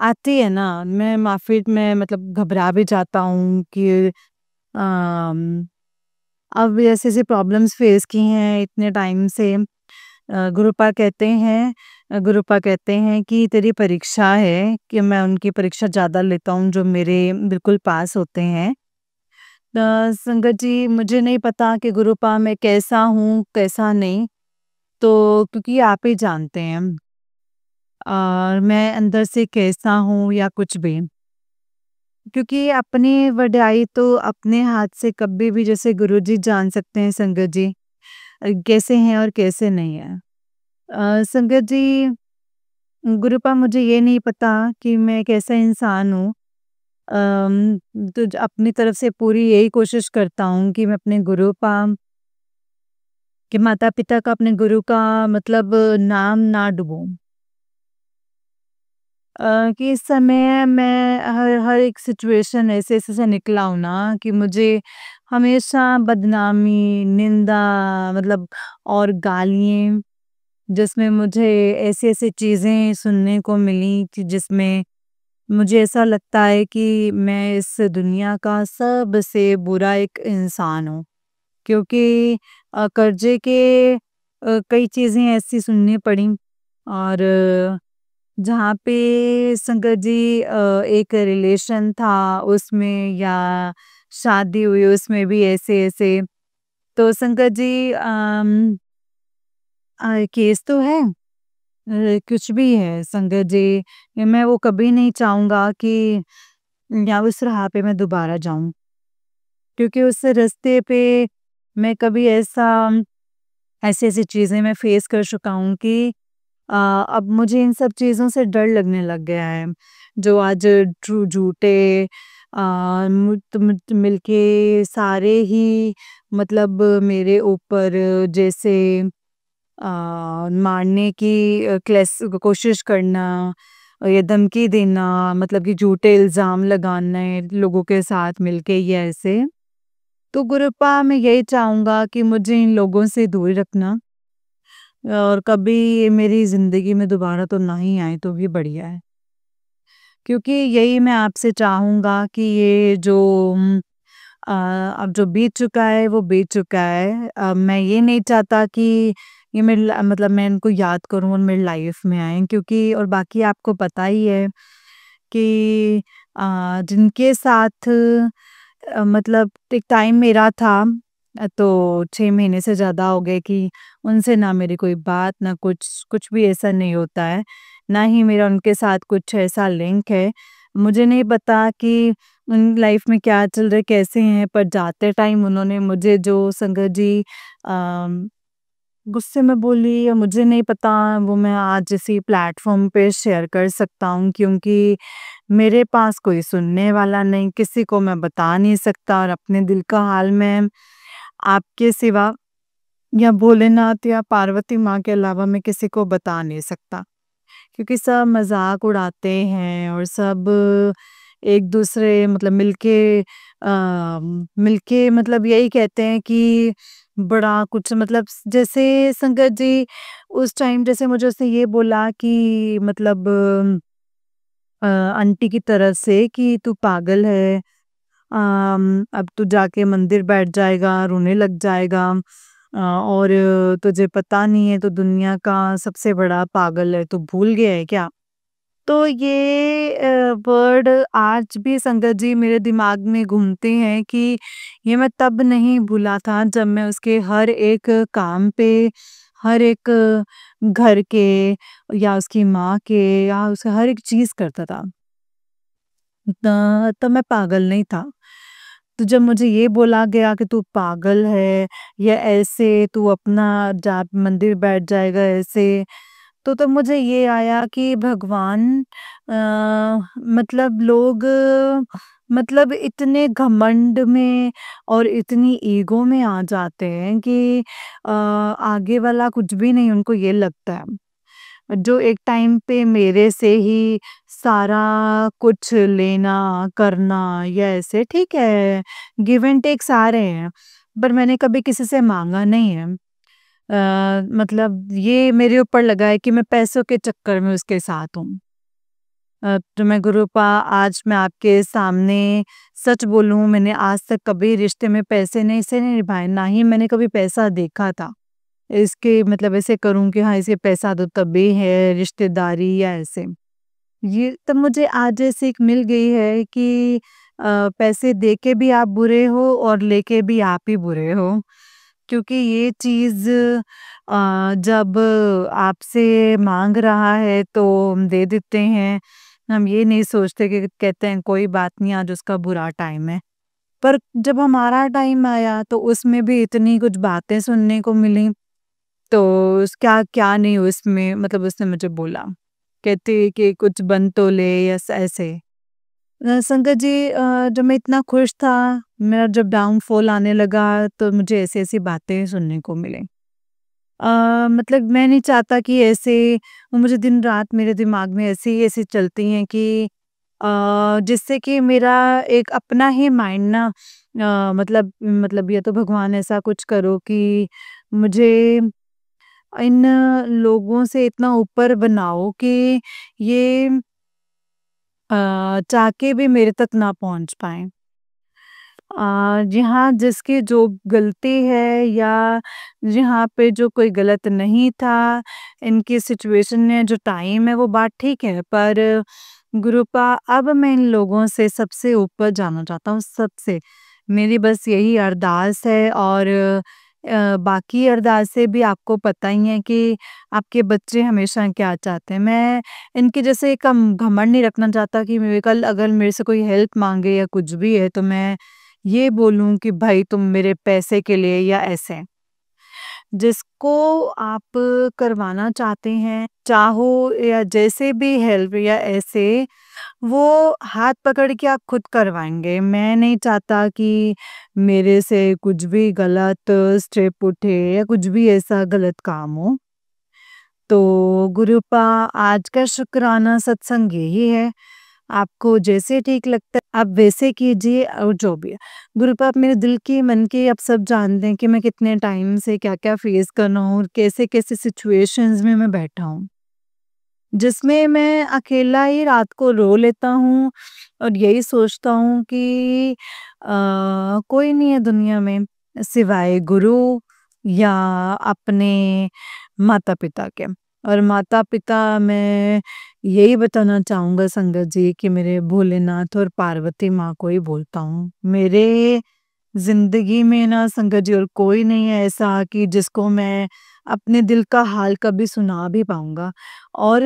S1: आती है ना, मैं मतलब घबरा भी जाता हूँ कि अम, अब ऐसी ऐसी प्रॉब्लम्स फेस की हैं इतने टाइम से। गुरुपा कहते हैं कि तेरी परीक्षा है, कि मैं उनकी परीक्षा ज़्यादा लेता हूँ जो मेरे बिल्कुल पास होते हैं। संगत जी, मुझे नहीं पता कि गुरुपा मैं कैसा हूँ, कैसा नहीं, तो क्योंकि आप ही जानते हैं मैं अंदर से कैसा हूँ या कुछ भी। क्योंकि अपनी वड्याई तो अपने हाथ से कभी भी, जैसे गुरुजी जान सकते हैं संगत जी, कैसे हैं और कैसे नहीं है। संगत जी, गुरुपा मुझे ये नहीं पता कि मैं कैसा इंसान हूँ। अपनी तरफ से पूरी यही कोशिश करता हूँ कि मैं अपने गुरुपा के माता-पिता का, अपने गुरु का मतलब नाम ना डुबोऊँ। कि इस समय मैं हर हर एक सिचुएशन ऐसे-ऐसे से निकला हूँ ना कि मुझे हमेशा बदनामी, निंदा मतलब और गालियाँ, जिसमें मुझे ऐसी-ऐसी चीज़ें सुनने को मिली कि जिसमें मुझे ऐसा लगता है कि मैं इस दुनिया का सबसे बुरा एक इंसान हूँ। क्योंकि कर्जे के कई चीज़ें ऐसी सुननी पड़ी और जहाँ पे संगत जी एक रिलेशन था उसमें या शादी हुई उसमें भी ऐसे-ऐसे। तो संगत जी केस तो है, कुछ भी है संगत जी, मैं वो कभी नहीं चाहूँगा कि या उस राह पे मैं दोबारा जाऊँ। क्योंकि उस रास्ते पे मैं कभी ऐसी-ऐसी चीज़ें मैं फेस कर चुका हूँ कि अब मुझे इन सब चीज़ों से डर लगने लग गया है। जो आज झूठे मिलके सारे ही मतलब मेरे ऊपर जैसे मारने की कोशिश करना या धमकी देना, मतलब कि झूठे इल्ज़ाम लगाने लोगों के साथ मिलके ये ऐसे। तो गुरुपा मैं यही चाहूँगा कि मुझे इन लोगों से दूर रखना और कभी ये मेरी ज़िंदगी में दोबारा तो ना ही आए तो भी बढ़िया है। क्योंकि यही मैं आपसे चाहूँगा कि ये जो अब जो बीत चुका है वो बीत चुका है। मैं ये नहीं चाहता कि ये मतलब मैं इनको याद करूँ और मेरी लाइफ में आएँ, क्योंकि और बाकी आपको पता ही है कि जिनके साथ मतलब एक टाइम मेरा था, तो 6 महीने से ज़्यादा हो गए कि उनसे ना मेरी कोई बात ना कुछ, कुछ भी ऐसा नहीं होता है। ना ही मेरा उनके साथ कुछ ऐसा लिंक है। मुझे नहीं पता कि उन लाइफ में क्या चल रहा है, कैसे हैं, पर जाते टाइम उन्होंने मुझे जो संगत जी गुस्से में बोली या मुझे नहीं पता, वो मैं आज इसी प्लेटफ़ॉर्म पे शेयर कर सकता हूँ क्योंकि मेरे पास कोई सुनने वाला नहीं, किसी को मैं बता नहीं सकता और अपने दिल का हाल मैं आपके सिवा या भोलेनाथ या पार्वती माँ के अलावा मैं किसी को बता नहीं सकता। क्योंकि सब मज़ाक उड़ाते हैं और सब एक-दूसरे मतलब मिलके मतलब यही कहते हैं कि बड़ा कुछ मतलब जैसे संगत जी उस टाइम जैसे मुझे उसने ये बोला कि मतलब आंटी की तरफ से कि तू पागल है, अब तू जाके मंदिर बैठ जाएगा, रोने लग जाएगा और तुझे पता नहीं है, तू दुनिया का सबसे बड़ा पागल है, तू भूल गया है क्या? तो ये वर्ड आज भी संगत जी मेरे दिमाग में घूमते हैं कि ये मैं तब नहीं भूला था जब मैं उसके हर एक काम पे, हर एक घर के या उसकी माँ के या उसका हर एक चीज़ करता था। तब मैं पागल नहीं था। तो जब मुझे ये बोला गया कि तू पागल है या ऐसे तू अपना जा मंदिर बैठ जाएगा ऐसे, तो तब मुझे ये आया कि भगवान मतलब लोग मतलब इतने घमंड में और इतनी ईगो में आ जाते हैं कि आगे वाला कुछ भी नहीं उनको ये लगता है। जो एक टाइम पे मेरे से ही सारा कुछ लेना, करना या ऐसे ठीक है, गिव एंड टेक सारे हैं, पर मैंने कभी किसी से माँगा नहीं है। मतलब ये मेरे ऊपर लगा है कि मैं पैसों के चक्कर में उसके साथ हूँ। तो मैं गुरूपा आज मैं आपके सामने सच बोलूँ मैंने आज तक कभी रिश्ते में पैसे नहीं से नहीं निभाए, ना ही मैंने कभी पैसा देखा था। इसके मतलब ऐसे करूँ कि हाँ, इसे पैसा दो तभी है रिश्तेदारी या ऐसे। ये तब मुझे आज ये सीख मिल गई है कि पैसे दे के भी आप बुरे हो और लेके भी आप ही बुरे हो। क्योंकि ये चीज़ जब आपसे माँग रहा है तो हम दे देते हैं। हम ये नहीं सोचते कि कहते हैं कोई बात नहीं आज उसका बुरा टाइम है। पर जब हमारा टाइम आया तो उसमें भी इतनी कुछ बातें सुनने को मिली। तो उस क्या क्या नहीं उसमें मतलब उसने मुझे बोला। कहती कि कुछ बन तो ले या ऐसे। संगत जी जब मैं इतना खुश था, मेरा जब डाउनफॉल आने लगा तो मुझे ऐसी-ऐसी बातें सुनने को मिली। मतलब मैं नहीं चाहता कि ऐसे मुझे दिन-रात मेरे दिमाग में ऐसे ही ऐसे चलती हैं कि जिससे कि मेरा एक अपना ही माइंड ना मतलब या तो भगवान ऐसा कुछ करो कि मुझे इन लोगों से इतना ऊपर बनाओ कि ये चाह के भी मेरे तक ना पहुँच पाएँ। जहाँ जिसकी जो गलती है या जहाँ पे जो कोई गलत नहीं था, इनकी सिचुएशन में जो टाइम है वो बात ठीक है, पर गुरूपा अब मैं इन लोगों से सबसे ऊपर जाना चाहता हूँ, सबसे। मेरी बस यही अरदास है और बाकी अरदासें भी आपको पता ही हैं कि आपके बच्चे हमेशा क्या चाहते हैं। मैं इनके जैसे कम घमंड नहीं रखना चाहता कि मेरे कल अगर मेरे से कोई हेल्प माँगे या कुछ भी है तो मैं ये बोलूँ कि भाई तुम मेरे पैसे के लिए या ऐसे। जिसको आप करवाना चाहते हैं, चाहो या जैसे भी हेल्प या ऐसे, वो हाथ पकड़ के आप खुद करवाएँगे। मैं नहीं चाहता कि मेरे से कुछ भी गलत स्टेप उठे या कुछ भी ऐसा गलत काम हो। तो गुरूपा आज का शुक्राना सत्संग यही है। आपको जैसे ठीक लगता है आप वैसे कीजिए और जो भी है। गुरूपा आप मेरे दिल की मन की आप सब जानते हैं कि मैं कितने टाइम से क्या-क्या फेस कर रहा हूँ और कैसे-कैसे सिचुएशंस में मैं बैठा हूँ। जिसमें मैं अकेला ही रात को रो लेता हूँ और यही सोचता हूँ कि कोई नहीं है दुनिया में सिवाय गुरु या अपने माता-पिता के। और माता-पिता मैं यही बताना चाहूँगा संगत जी कि मेरे भोलेनाथ और पार्वती माँ को ही बोलता हूँ। मेरे ज़िंदगी में ना संगत जी और कोई नहीं है ऐसा कि जिसको मैं अपने दिल का हाल कभी सुना भी पाऊँगा। और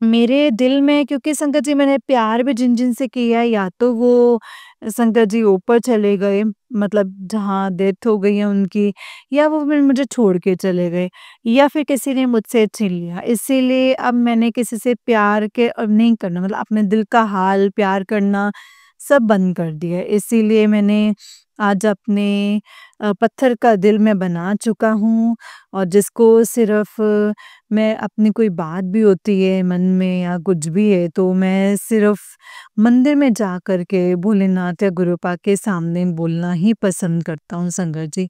S1: मेरे दिल में, क्योंकि संगत जी मैंने प्यार भी जिन-जिन से किया है, या तो वो संगत जी ऊपर चले गए, मतलब जहाँ डेथ हो गई है उनकी, या वो फिर मुझे छोड़ के चले गए, या फिर किसी ने मुझसे छीन लिया। इसीलिए अब मैंने किसी से प्यार के अब नहीं करना, मतलब अपने दिल का हाल प्यार करना सब बंद कर दिया है। इसीलिए मैंने आज अपने पत्थर का दिल मैं बना चुका हूँ, और जिसको सिर्फ़ मैं अपनी कोई बात भी होती है मन में या कुछ भी है, तो मैं सिर्फ़ मंदिर में जा कर के भोलेनाथ या गुरुपा के सामने बोलना ही पसंद करता हूँ संगत जी।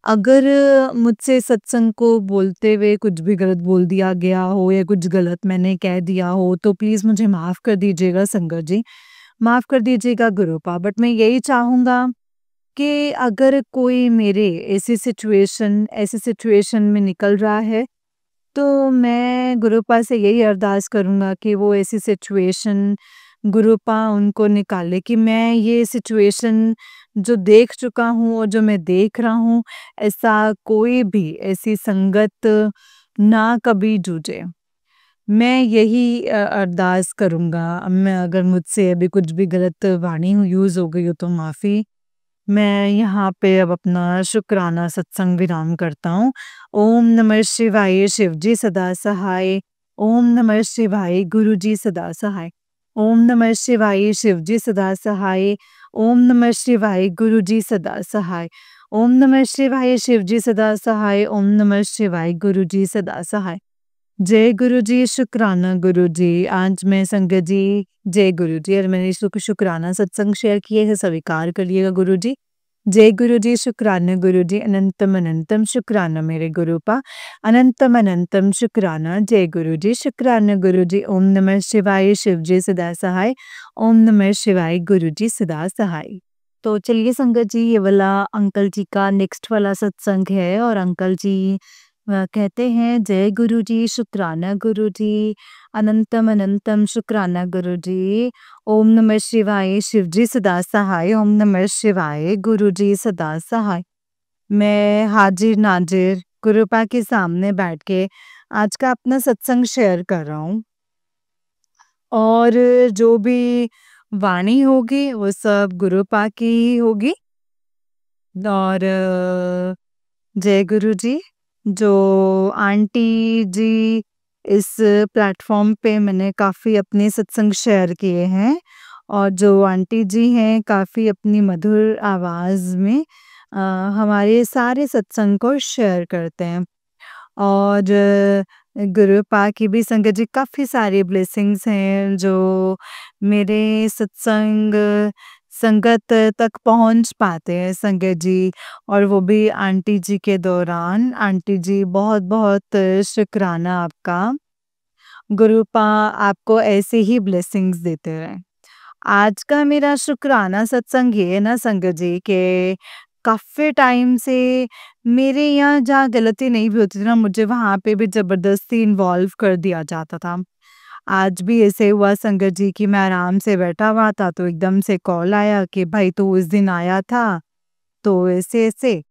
S1: अगर मुझसे सत्संग को बोलते हुए कुछ भी गलत बोल दिया गया हो या कुछ गलत मैंने कह दिया हो, तो प्लीज़ मुझे माफ़ कर दीजिएगा संगत जी, माफ़ कर दीजिएगा गुरुपा। बट मैं यही चाहूँगा कि अगर कोई मेरे ऐसी सिचुएशन में निकल रहा है, तो मैं गुरुपा से यही अरदास करूँगा कि वो ऐसी सिचुएशन गुरुपा उनको निकाले, कि मैं ये सिचुएशन जो देख चुका हूँ और जो मैं देख रहा हूँ, ऐसा कोई भी ऐसी संगत ना कभी जूझे। मैं यही अरदास करूँगा। मैं अगर मुझसे अभी कुछ भी गलत वाणी यूज़ हो गई हो तो माफ़ी। मैं यहाँ पे अब अपना शुक्राना सत्संग विराम करता हूँ। ओम नमः शिवाय शिवजी सदा सहाय। ओम नमः शिवाय गुरुजी सदा सहाय। ओम नमः शिवाय शिवजी सदा सहाय। ओम नमः शिवाय गुरुजी सदा सहाय। ओम नमः शिवाय शिवजी सदा सहाय। ओम नमः शिवाय गुरुजी सदा सहाय। जय गुरु जी, शुक्राना गुरु जी। आज मैं संगत जी, जय गुरु जी, और मैंने शुक्राना सत्संग शेयर किए हैं, स्वीकार करिएगा गुरु जी। जय गुरु जी, शुक्राना गुरु जी, अनंतम अनंतम शुक्राना मेरे गुरुपा, अनंतम अनंतम शुक्राना। जय गुरु जी, शुक्राना गुरु जी। ओम नमः शिवाय शिव जी सदा सहाय। ओम नमः शिवाय गुरु जी सदा सहाय। तो चलिए संगत जी, ये वाला अंकल जी का नेक्स्ट वाला सत्संग है, और अंकल जी कहते हैं, जय गुरु जी, शुक्राना गुरु जी, अनंतम अनंतम शुक्राना गुरु जी। ओम नमः शिवाय शिव जी सदा सहाय। ओम नमः शिवाय गुरु जी सदा सहाय। मैं हाजिर नाजिर गुरुपा के सामने बैठ के आज का अपना सत्संग शेयर कर रहा हूँ, और जो भी वाणी होगी वो सब गुरुपा की ही होगी। और जय गुरु जी। जो आंटी जी, इस प्लेटफॉर्म पे मैंने काफ़ी अपने सत्संग शेयर किए हैं, और जो आंटी जी हैं काफ़ी अपनी मधुर आवाज़ में हमारे सारे सत्संग को शेयर करते हैं। और गुरुपा की भी संगत जी काफ़ी सारी ब्लेसिंग्स हैं जो मेरे सत्संग संगत तक पहुँच पाते हैं संगत जी, और वो भी आंटी जी के दौरान। आंटी जी बहुत-बहुत शुक्राना आपका। गुरुपा आपको ऐसे ही ब्लेसिंग्स देते रहें। आज का मेरा शुक्राना सत्संग ये है ना संगत जी, के काफ़ी टाइम से मेरे यहाँ जहाँ गलती नहीं भी होती थी ना, मुझे वहाँ पे भी ज़बरदस्ती इन्वॉल्व कर दिया जाता था। आज भी ऐसे हुआ संगत जी कि मैं आराम से बैठा हुआ था, तो एकदम से कॉल आया कि भाई तू उस दिन आया था, तो ऐसे-ऐसे।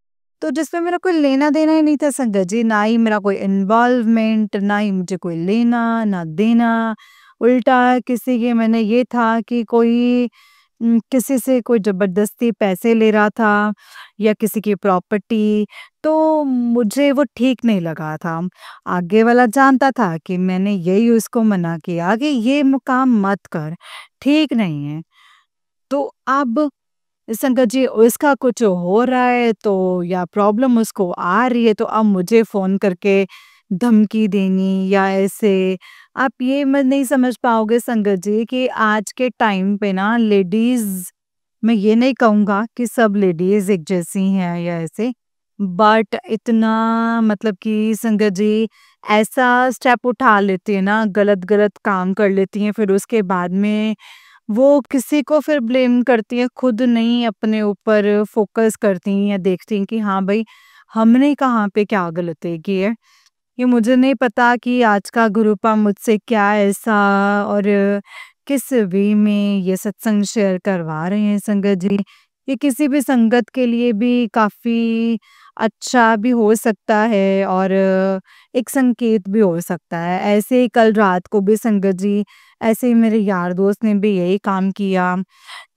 S1: तो जिसमें मेरा कोई लेना-देना ही नहीं था संगत जी, ना ही मेरा कोई इन्वॉल्वमेंट, ना ही मुझे कोई लेना, ना देना। उल्टा किसी के मैंने ये था कि कोई किसी से कोई ज़बरदस्ती पैसे ले रहा था या किसी की प्रॉपर्टी, तो मुझे वो ठीक नहीं लगा था। आगे वाला जानता था कि मैंने यही उसको मना किया कि ये काम मत कर, ठीक नहीं है। तो अब संगत जी उसका कुछ हो रहा है, तो या प्रॉब्लम उसको आ रही है, तो अब मुझे फ़ोन करके धमकी देनी या ऐसे, आप ये मत नहीं समझ पाओगे संगत जी कि आज के टाइम पे ना लेडीज़, मैं ये नहीं कहूँगा कि सब लेडीज़ एक जैसी हैं या ऐसे, बट इतना मतलब कि संगत जी ऐसा स्टेप उठा लेती है ना, गलत-गलत काम कर लेती हैं, फिर उसके बाद में वो किसी को फिर ब्लेम करती हैं, खुद नहीं अपने ऊपर फ़ोकस करती हैं या देखती हैं कि हाँ भाई, हमने कहाँ पे क्या गलती की है। ये मुझे नहीं पता कि आज का गुरुपा मुझसे क्या ऐसा और किस वे में ये सत्संग शेयर करवा रहे हैं संगत जी। ये किसी भी संगत के लिए भी काफ़ी अच्छा भी हो सकता है और एक संकेत भी हो सकता है। ऐसे ही कल रात को भी संगत जी, ऐसे ही मेरे यार दोस्त ने भी यही काम किया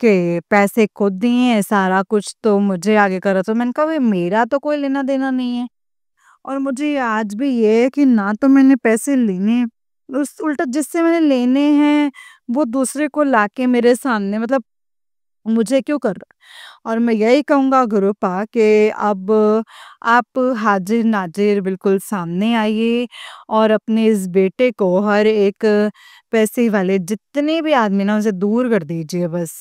S1: कि पैसे खुद दिए हैं, सारा कुछ तो मुझे आगे करा। तो मैंने कहा भई मेरा तो कोई लेना-देना नहीं है। और मुझे आज भी ये है कि ना तो मैंने पैसे लेने, उस उल्टा जिससे मैंने लेने हैं, वो दूसरे को लाके मेरे सामने मतलब मुझे क्यों कर रहा है? और मैं यही कहूँगा गुरुपा कि अब आप हाजिर-नाज़िर बिल्कुल सामने आइए और अपने इस बेटे को हर एक पैसे वाले जितने भी आदमी ना उसे दूर कर दीजिए बस।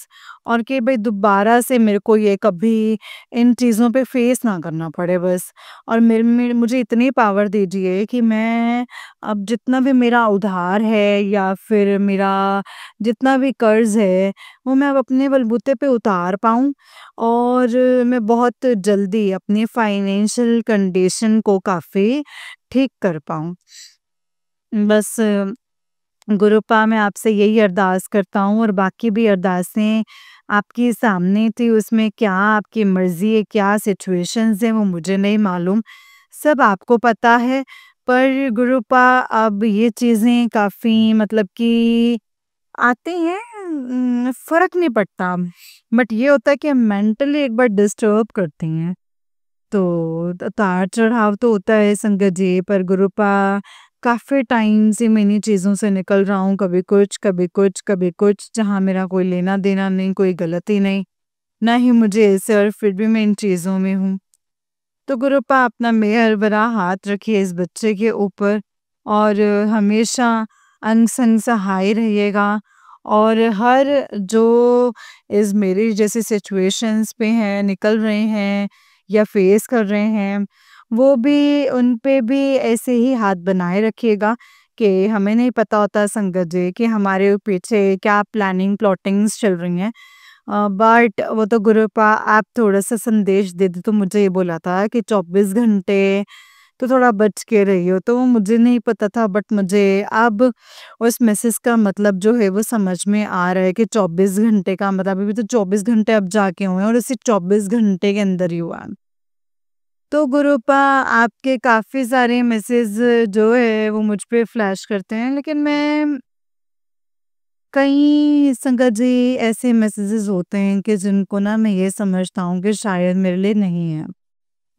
S1: और कि भई दोबारा से मेरे को ये कभी इन चीज़ों पे फेस ना करना पड़े बस। और मेरे मुझे इतनी पावर दीजिए कि मैं अब जितना भी मेरा उधार है या फिर मेरा जितना भी कर्ज़ है, वो मैं अब अपने बलबूते पे उतार पाऊँ और मैं बहुत जल्दी अपनी फाइनेंशियल कंडीशन को काफ़ी ठीक कर पाऊँ। बस गुरुपा मैं आपसे यही अरदास करता हूँ और बाकी भी अरदासें आपके सामने थी, उसमें क्या आपकी मर्ज़ी है, क्या सिचुएशंस हैं वो मुझे नहीं मालूम, सब आपको पता है। पर गुरुपा अब ये चीज़ें काफ़ी मतलब कि आती हैं, फ़र्क नहीं पड़ता। बट ये होता है कि मेंटली एक बार डिस्टर्ब करती हैं। तो उतार-चढ़ाव तो होता है संगत जी, पर गुरुपा काफ़ी टाइम से मैं इन्हीं चीज़ों से निकल रहा हूँ, कभी कुछ, कभी कुछ, कभी कुछ, जहाँ मेरा कोई लेना-देना नहीं, कोई गलती नहीं, ना ही मुझे ऐसे और फिर भी मैं इन चीज़ों में हूँ। तो गुरुपा अपना मेहर भरा हाथ रखिए इस बच्चे के ऊपर और हमेशा अंग-संग सहाय रहिएगा और हर जो इस मेरी जैसी सिचुएशंस पे हैं, निकल रहे हैं या फेस कर रहे हैं, वो भी उन पे भी ऐसे ही हाथ बनाए रखिएगा कि हमें नहीं पता होता संगत जी कि हमारे पीछे क्या प्लानिंग प्लॉटिंग्स चल रही हैं। बट वो तो गुरुपा आप थोड़ा-सा संदेश दे दे तो मुझे ये बोला था कि 24 घंटे तो थोड़ा बच के रहियो, तो वो मुझे नहीं पता था बट मुझे अब उस मैसेज का मतलब जो है वो समझ में आ रहा है कि 24 घंटे का मतलब अभी तो 24 घंटे अब जाके हुए हैं और इसी 24 घंटे के अंदर ही हुआ है। तो गुरुपा आपके काफ़ी सारे मैसेज जो है वो मुझ पे फ्लैश करते हैं, लेकिन मैं कई संगत जी ऐसे मैसेजेस होते हैं कि जिनको ना मैं ये समझता हूँ कि शायद मेरे लिए नहीं है।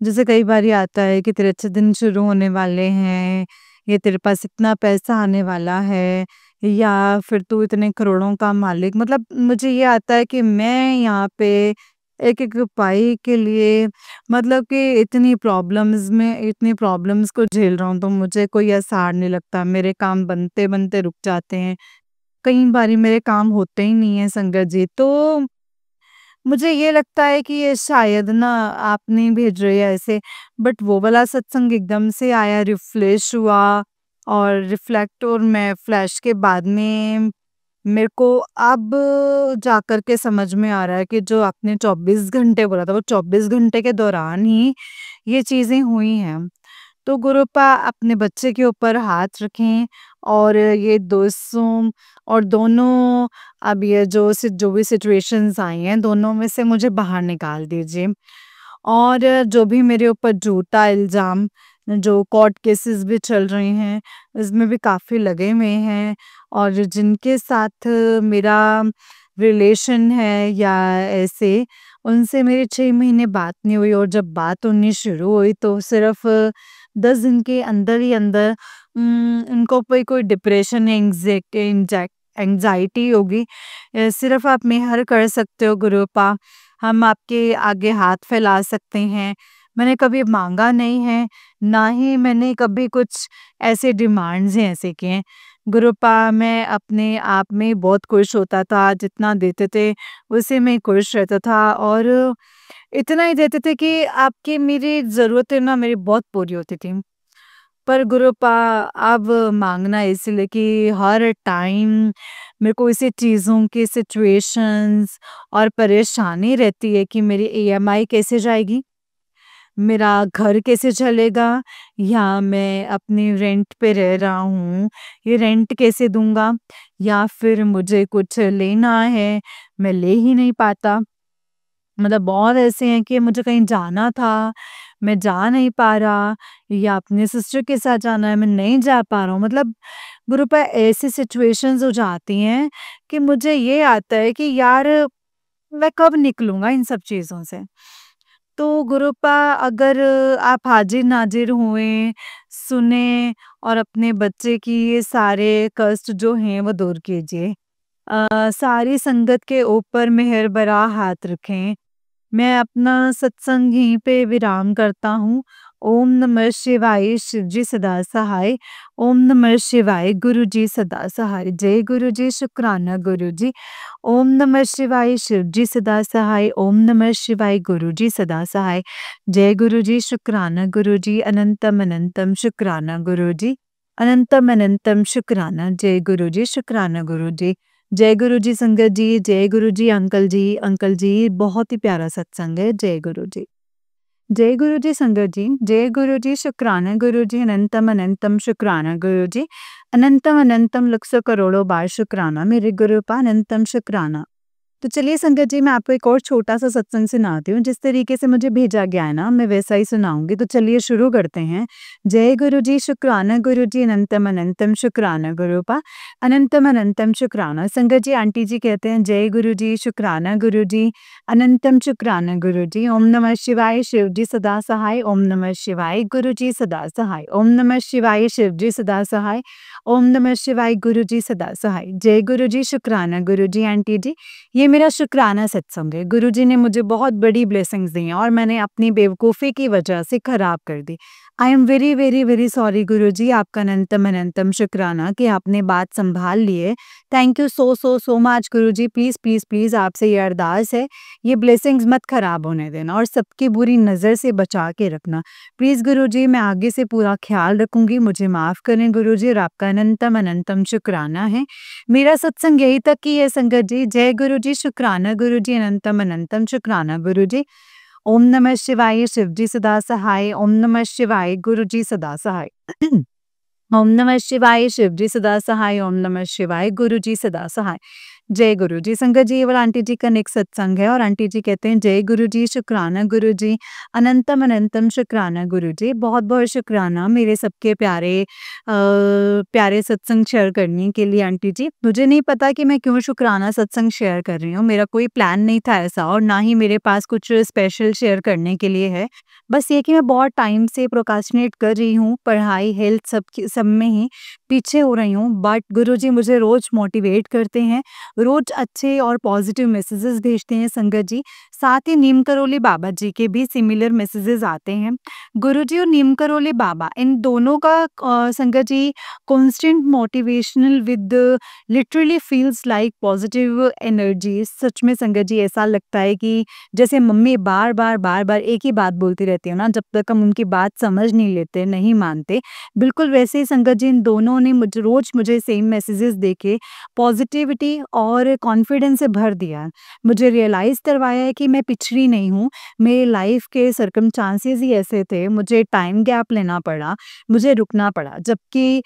S1: जैसे कई बारी आता है कि तेरे अच्छे दिन शुरू होने वाले हैं, या तेरे पास इतना पैसा आने वाला है, या फिर तू इतने करोड़ों का मालिक, मतलब मुझे ये आता है कि मैं यहाँ पे एक-एक रुपए के लिए मतलब कि इतनी प्रॉब्लम्स को झेल रहा हूँ, तो मुझे कोई आसार नहीं लगता। मेरे काम बनते-बनते रुक जाते हैं। कई बारी मेरे काम होते ही नहीं है संगत जी। तो मुझे ये लगता है कि ये शायद ना आप नहीं भेज रहे हैं ऐसे, बट वो वाला सत्संग एकदम से आया, रिफ्रेश हुआ और रिफ्लेक्ट, और मैं फ्लैश के बाद में मेरे को अब जाकर के समझ में आ रहा है कि जो आपने 24 घंटे बोला था, वो 24 घंटे के दौरान ही ये चीज़ें हुई हैं। तो गुरुपा अपने बच्चे के ऊपर हाथ रखें और ये दोस्तों और दोनों, अब ये जो भी सिचुएशंस आई हैं, दोनों में से मुझे बाहर निकाल दीजिए। और जो भी मेरे ऊपर झूठा इल्ज़ाम, जो कोर्ट केसेस भी चल रहे हैं, इसमें भी काफ़ी लगे हुए हैं और जिनके साथ मेरा रिलेशन है या ऐसे, उनसे मेरी 6 महीने बात नहीं हुई और जब बात होनी शुरू हुई तो सिर्फ़ 10 दिन के अंदर ही अंदर उनको कोई डिप्रेशन, एंग्ज़ायटी होगी। सिर्फ़ आप मेहर कर सकते हो गुरुपा, हम आपके आगे हाथ फैला सकते हैं। मैंने कभी माँगा नहीं है, ना ही मैंने कभी कुछ ऐसे डिमांड्स हैं ऐसे किए हैं। गुरुपा मैं अपने आप में बहुत खुश होता था, जितना देते थे उसी में खुश रहता था और इतना ही देते थे कि आपकी मेरी ज़रूरतें ना मेरी बहुत पूरी होती थी। पर गुरुपा अब माँगना इसलिए कि हर टाइम मेरे को इसी चीज़ों की सिचुएशंस और परेशानी रहती है कि मेरी ईएमआई कैसे जाएगी? मेरा घर कैसे चलेगा? या मैं अपनी रेंट पे रह रहा हूँ, ये रेंट कैसे दूँगा? या फिर मुझे कुछ लेना है, मैं ले ही नहीं पाता। मतलब बहुत ऐसे हैं कि मुझे कहीं जाना था, मैं जा नहीं पा रहा या अपने सिस्टर के साथ जाना है, मैं नहीं जा पा रहा हूँ। मतलब गुरुपा ऐसी सिचुएशंस हो जाती हैं कि मुझे ये आता है कि यार मैं कब निकलूँगा इन सब चीज़ों से। तो गुरुपा अगर आप हाजिर-नाज़िर हुए, सुने और अपने बच्चे की ये सारे कष्ट जो हैं वो दूर कीजिए। सारी संगत के ऊपर मेहर भरा हाथ रखें। मैं अपना सत्संग यहीं पे विराम करता हूँ। ओम नमः शिवाय, शिव जी सदा सहाय। ओम नमः शिवाय, गुरु जी सदा सहाय। जय गुरु जी, शुक्राना गुरु जी। ओम नमः शिवाय, शिव जी सदा सहाय। ओम नमः शिवाय, गुरु जी सदा सहाय। जय गुरु जी, शुक्राना गुरु जी। अनंतम अनंतम शुक्राना गुरु जी। अनंतम अनंतम शुक्राना। जय गुरु जी, शुक्राना गुरु जी। जय गुरु जी संगत जी, जय गुरु जी अंकल जी, बहुत ही प्यारा सत्संग है। जय गुरु जी। जय गुरु जी संगत जी, जय गुरु जी, शुक्राना गुरु जी। अनंतम अनंतम शुक्राना गुरु जी। अनंतम अनंतम लक्षों करोड़ों बार शुक्राना मेरे गुरुपा, अनंतम शुक्राना। तो चलिए संगत जी, मैं आपको एक और छोटा-सा सत्संग सुनाती हूँ। जिस तरीके से मुझे भेजा गया है ना, मैं वैसा ही सुनाऊँगी। तो चलिए शुरू करते हैं। जय गुरु जी, शुक्राना गुरु जी। अनंतम अनंतम शुक्राना गुरुपा, अनंतम अनंतम शुक्राना। संगत जी, आंटी जी कहते हैं जय गुरु जी, शुक्राना गुरु जी। अनंतम शुक्राना गुरु जी। ओम नमः शिवाय, शिव जी सदा सहाय। ओम नमः शिवाय, गुरु जी सदा सहाय। ओम नमः शिवाय, शिव जी सदा सहाय। ओम नमः शिवाय, गुरु जी सदा सहाय। जय गुरु जी, शुक्राना गुरु जी। आंटी जी, ये मेरा शुक्राना सत्संग है। गुरुजी ने मुझे बहुत बड़ी ब्लेसिंग्स दी हैं और मैंने अपनी बेवकूफ़ी की वजह से खराब कर दी। I am very, very, very sorry Guruji, आपका अनंतम, अनंतम शुक्राना कि आपने बात सँभाल ली है। Thank you so much Guruji. Please, please, please आपसे ये अरदास है, ये ब्लेसिंग्स मत खराब होने देना और सबकी बुरी नज़र से बचा के रखना। प्लीज़ गुरुजी, मैं आगे से पूरा ख़्याल रखूँगी, मुझे माफ़ करें गुरुजी और आपका अनंतम, अनंतम शुक्राना है। मेरा सत्संग यही तक ही है संगत जी। जय गुरु जी, शुक्राना गुरु जी। अनंतम अनंतम शुक्राना गुरु जी। ओम नमः शिवाय, शिव जी सदा सहाय। ओम नमः शिवाय, गुरु जी सदा सहाय। ओम नमः शिवाय, शिव जी सदा सहाय। ओम नमः शिवाय, गुरु जी सदा सहाय। जय गुरु जी संगत जी, ये वाला आंटी जी का नेक्स्ट सत्संग है और आंटी जी कहते हैं जय गुरु जी, शुक्राना गुरु जी। अनंतम अनंतम शुक्राना गुरु जी। बहुत बहुत शुक्राना मेरे सबके प्यारे सत्संग शेयर करने के लिए आंटी जी। मुझे नहीं पता कि मैं क्यों शुक्राना सत्संग शेयर कर रही हूँ। मेरा कोई प्लान नहीं था ऐसा और ना ही मेरे पास कुछ स्पेशल शेयर करने के लिए है। बस ये कि मैं बहुत टाइम से प्रोक्रास्टिनेट कर रही हूँ, पढ़ाई, हेल्थ सब में ही पीछे हो रही हूँ। बट गुरुजी मुझे रोज़ मोटिवेट करते हैं, रोज़ अच्छे और पॉजिटिव मैसेजेस भेजते हैं संगत जी। साथ ही नीम करोली बाबा जी के भी सिमिलर मैसेजेस आते हैं। गुरुजी और नीम करोली बाबा इन दोनों का संगत ji constant motivational with literally feels like positive energy. सच में संगत जी ऐसा लगता है कि जैसे मम्मी बार-बार एक ही बात बोलती रहती है ना, जब तक हम उनकी बात समझ नहीं लेते, नहीं मानते। बिल्कुल वैसे ही संगत जी इन दोनों ने रोज़ मुझे सेम मैसेजेस देके पॉजिटिविटी और कॉन्फिडेंस से भर दिया। मुझे रियलाइज़ करवाया है कि मैं पिछड़ी नहीं हूँ, मेरी लाइफ़ के सर्कमस्टांसेस ही ऐसे थे, मुझे टाइम गैप लेना पड़ा, मुझे रुकना पड़ा। जबकि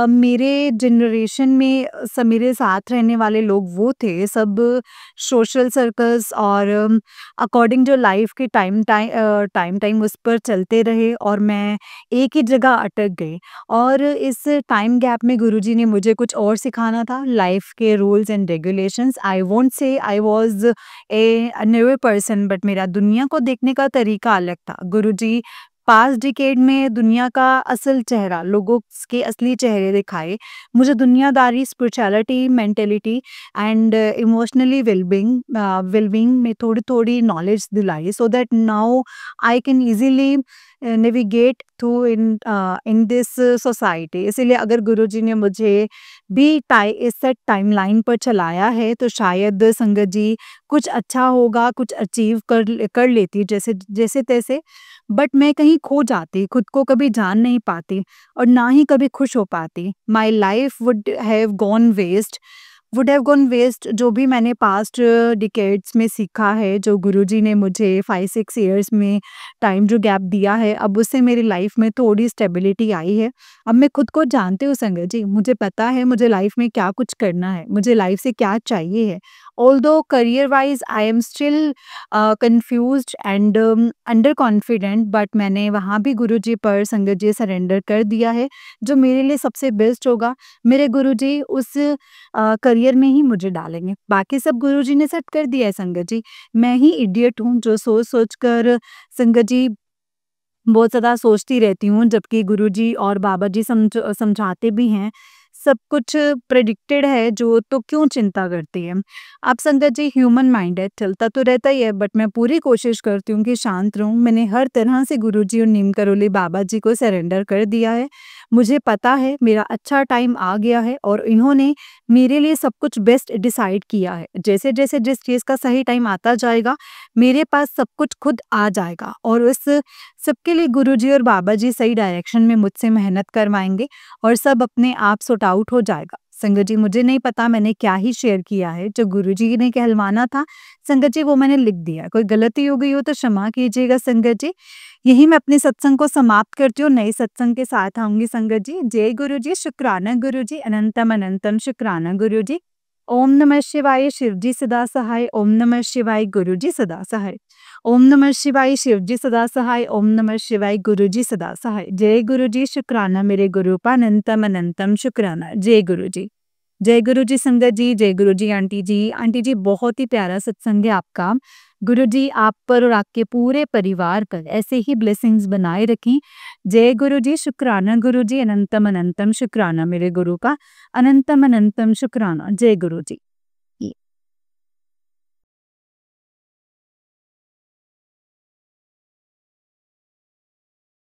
S1: मेरे जनरेशन में मेरे साथ रहने वाले लोग वो थे, सब सोशल सर्कल्स और अकॉर्डिंग जो लाइफ के टाइम उस पर चलते रहे और मैं एक ही जगह अटक गई। और इस टाइम गैप में गुरुजी ने मुझे कुछ और सिखाना था, लाइफ के rules and regulations. I won't say I was a new person, but मेरा दुनिया को देखने का तरीका अलग था। गुरुजी पास्ट डिकेड में दुनिया का असल चेहरा, लोगों के असली चेहरे दिखाए। मुझे दुनियादारी, spirituality, mentality and emotionally wellbeing में थोड़ी-थोड़ी नॉलेज दिलाई so that now I can easily navigate through in this society. इसीलिए अगर गुरुजी ने मुझे भी इस सेट टाइमलाइन पर चलाया है तो शायद संगत जी कुछ अच्छा होगा, कुछ अचीव कर लेती जैसे-तैसे। बट मैं कहीं खो जाती, खुद को कभी जान नहीं पाती और ना ही कभी खुश हो पाती। My life would have gone waste. जो भी मैंने पास्ट डिकेड्स में सीखा है, जो गुरुजी ने मुझे 5-6 इयर्स में टाइम जो गैप दिया है, अब उससे मेरी लाइफ में थोड़ी स्टेबिलिटी आई है। अब मैं खुद को जानती हूँ संगत जी, मुझे पता है मुझे लाइफ में क्या कुछ करना है, मुझे लाइफ से क्या चाहिए है although career wise I am still confused and under confident, but मैंने वहाँ भी गुरुजी पर संगत जी सरेंडर कर दिया है। जो मेरे लिए सबसे बेस्ट होगा, मेरे गुरुजी उस करियर में ही मुझे डालेंगे। बाकी सब गुरुजी ने सेट कर दिया है संगत जी। मैं ही इडियट हूँ जो सोच-सोच कर संगत जी बहुत ज़्यादा सोचती रहती हूँ, जबकि गुरुजी और बाबा जी समझाते भी हैं, सब कुछ प्रेडिक्टेड है जो, तो क्यों चिंता करती है? आप संगत जी, ह्यूमन माइंड है, चलता तो रहता ही है, बट मैं पूरी कोशिश करती हूँ कि शांत रहूँ। मैंने हर तरह से गुरुजी और नीम करोली बाबा जी को सरेंडर कर दिया है। मुझे पता है मेरा अच्छा टाइम आ गया है और इन्होंने मेरे लिए सब कुछ बेस्ट डिसाइड किया है। जैसे-जैसे जिस चीज़ का सही टाइम आता जाएगा, मेरे पास सब कुछ खुद आ जाएगा और उस सबके लिए गुरुजी और बाबा जी सही डायरेक्शन में मुझसे मेहनत करवाएँगे और सब अपने आप सॉर्ट आउट हो जाएगा। संगत जी, मुझे नहीं पता मैंने क्या ही शेयर किया है, जो गुरुजी ने कहलवाना था, संगत जी वो मैंने लिख दिया। कोई गलती हो गई हो तो क्षमा कीजिएगा संगत जी। यही मैं अपने सत्संग को समाप्त करती हूँ, नए सत्संग के साथ आऊँगी संगत जी। जय गुरुजी, शुक्राना गुरुजी, अनंतम अनंतम शुक्राना गुरुजी। ओम नमः शिवाय, शिवजी सदा सहाय। ओम नमः शिवाय, गुरुजी सदा सहाय। ओम नमः शिवाय, शिवजी सदा सहाय। ओम नमः शिवाय, गुरुजी सदा सहाय। जय गुरुजी, शुक्राना मेरे गुरु का, अनंतम अनंतम शुक्राना। जय गुरुजी। जय गुरुजी संगत जी, जय गुरुजी आंटी जी। आंटी जी, बहुत ही प्यारा सत्संग है आपका। गुरुजी आप पर और आपके पूरे परिवार पर ऐसे ही ब्लेसिंग्स बनाए रखें। जय गुरुजी, शुक्राना गुरुजी, अनंतम अनंतम शुक्राना मेरे गुरु का, अनंतम अनंतम शुक्राना। जय गुरुजी।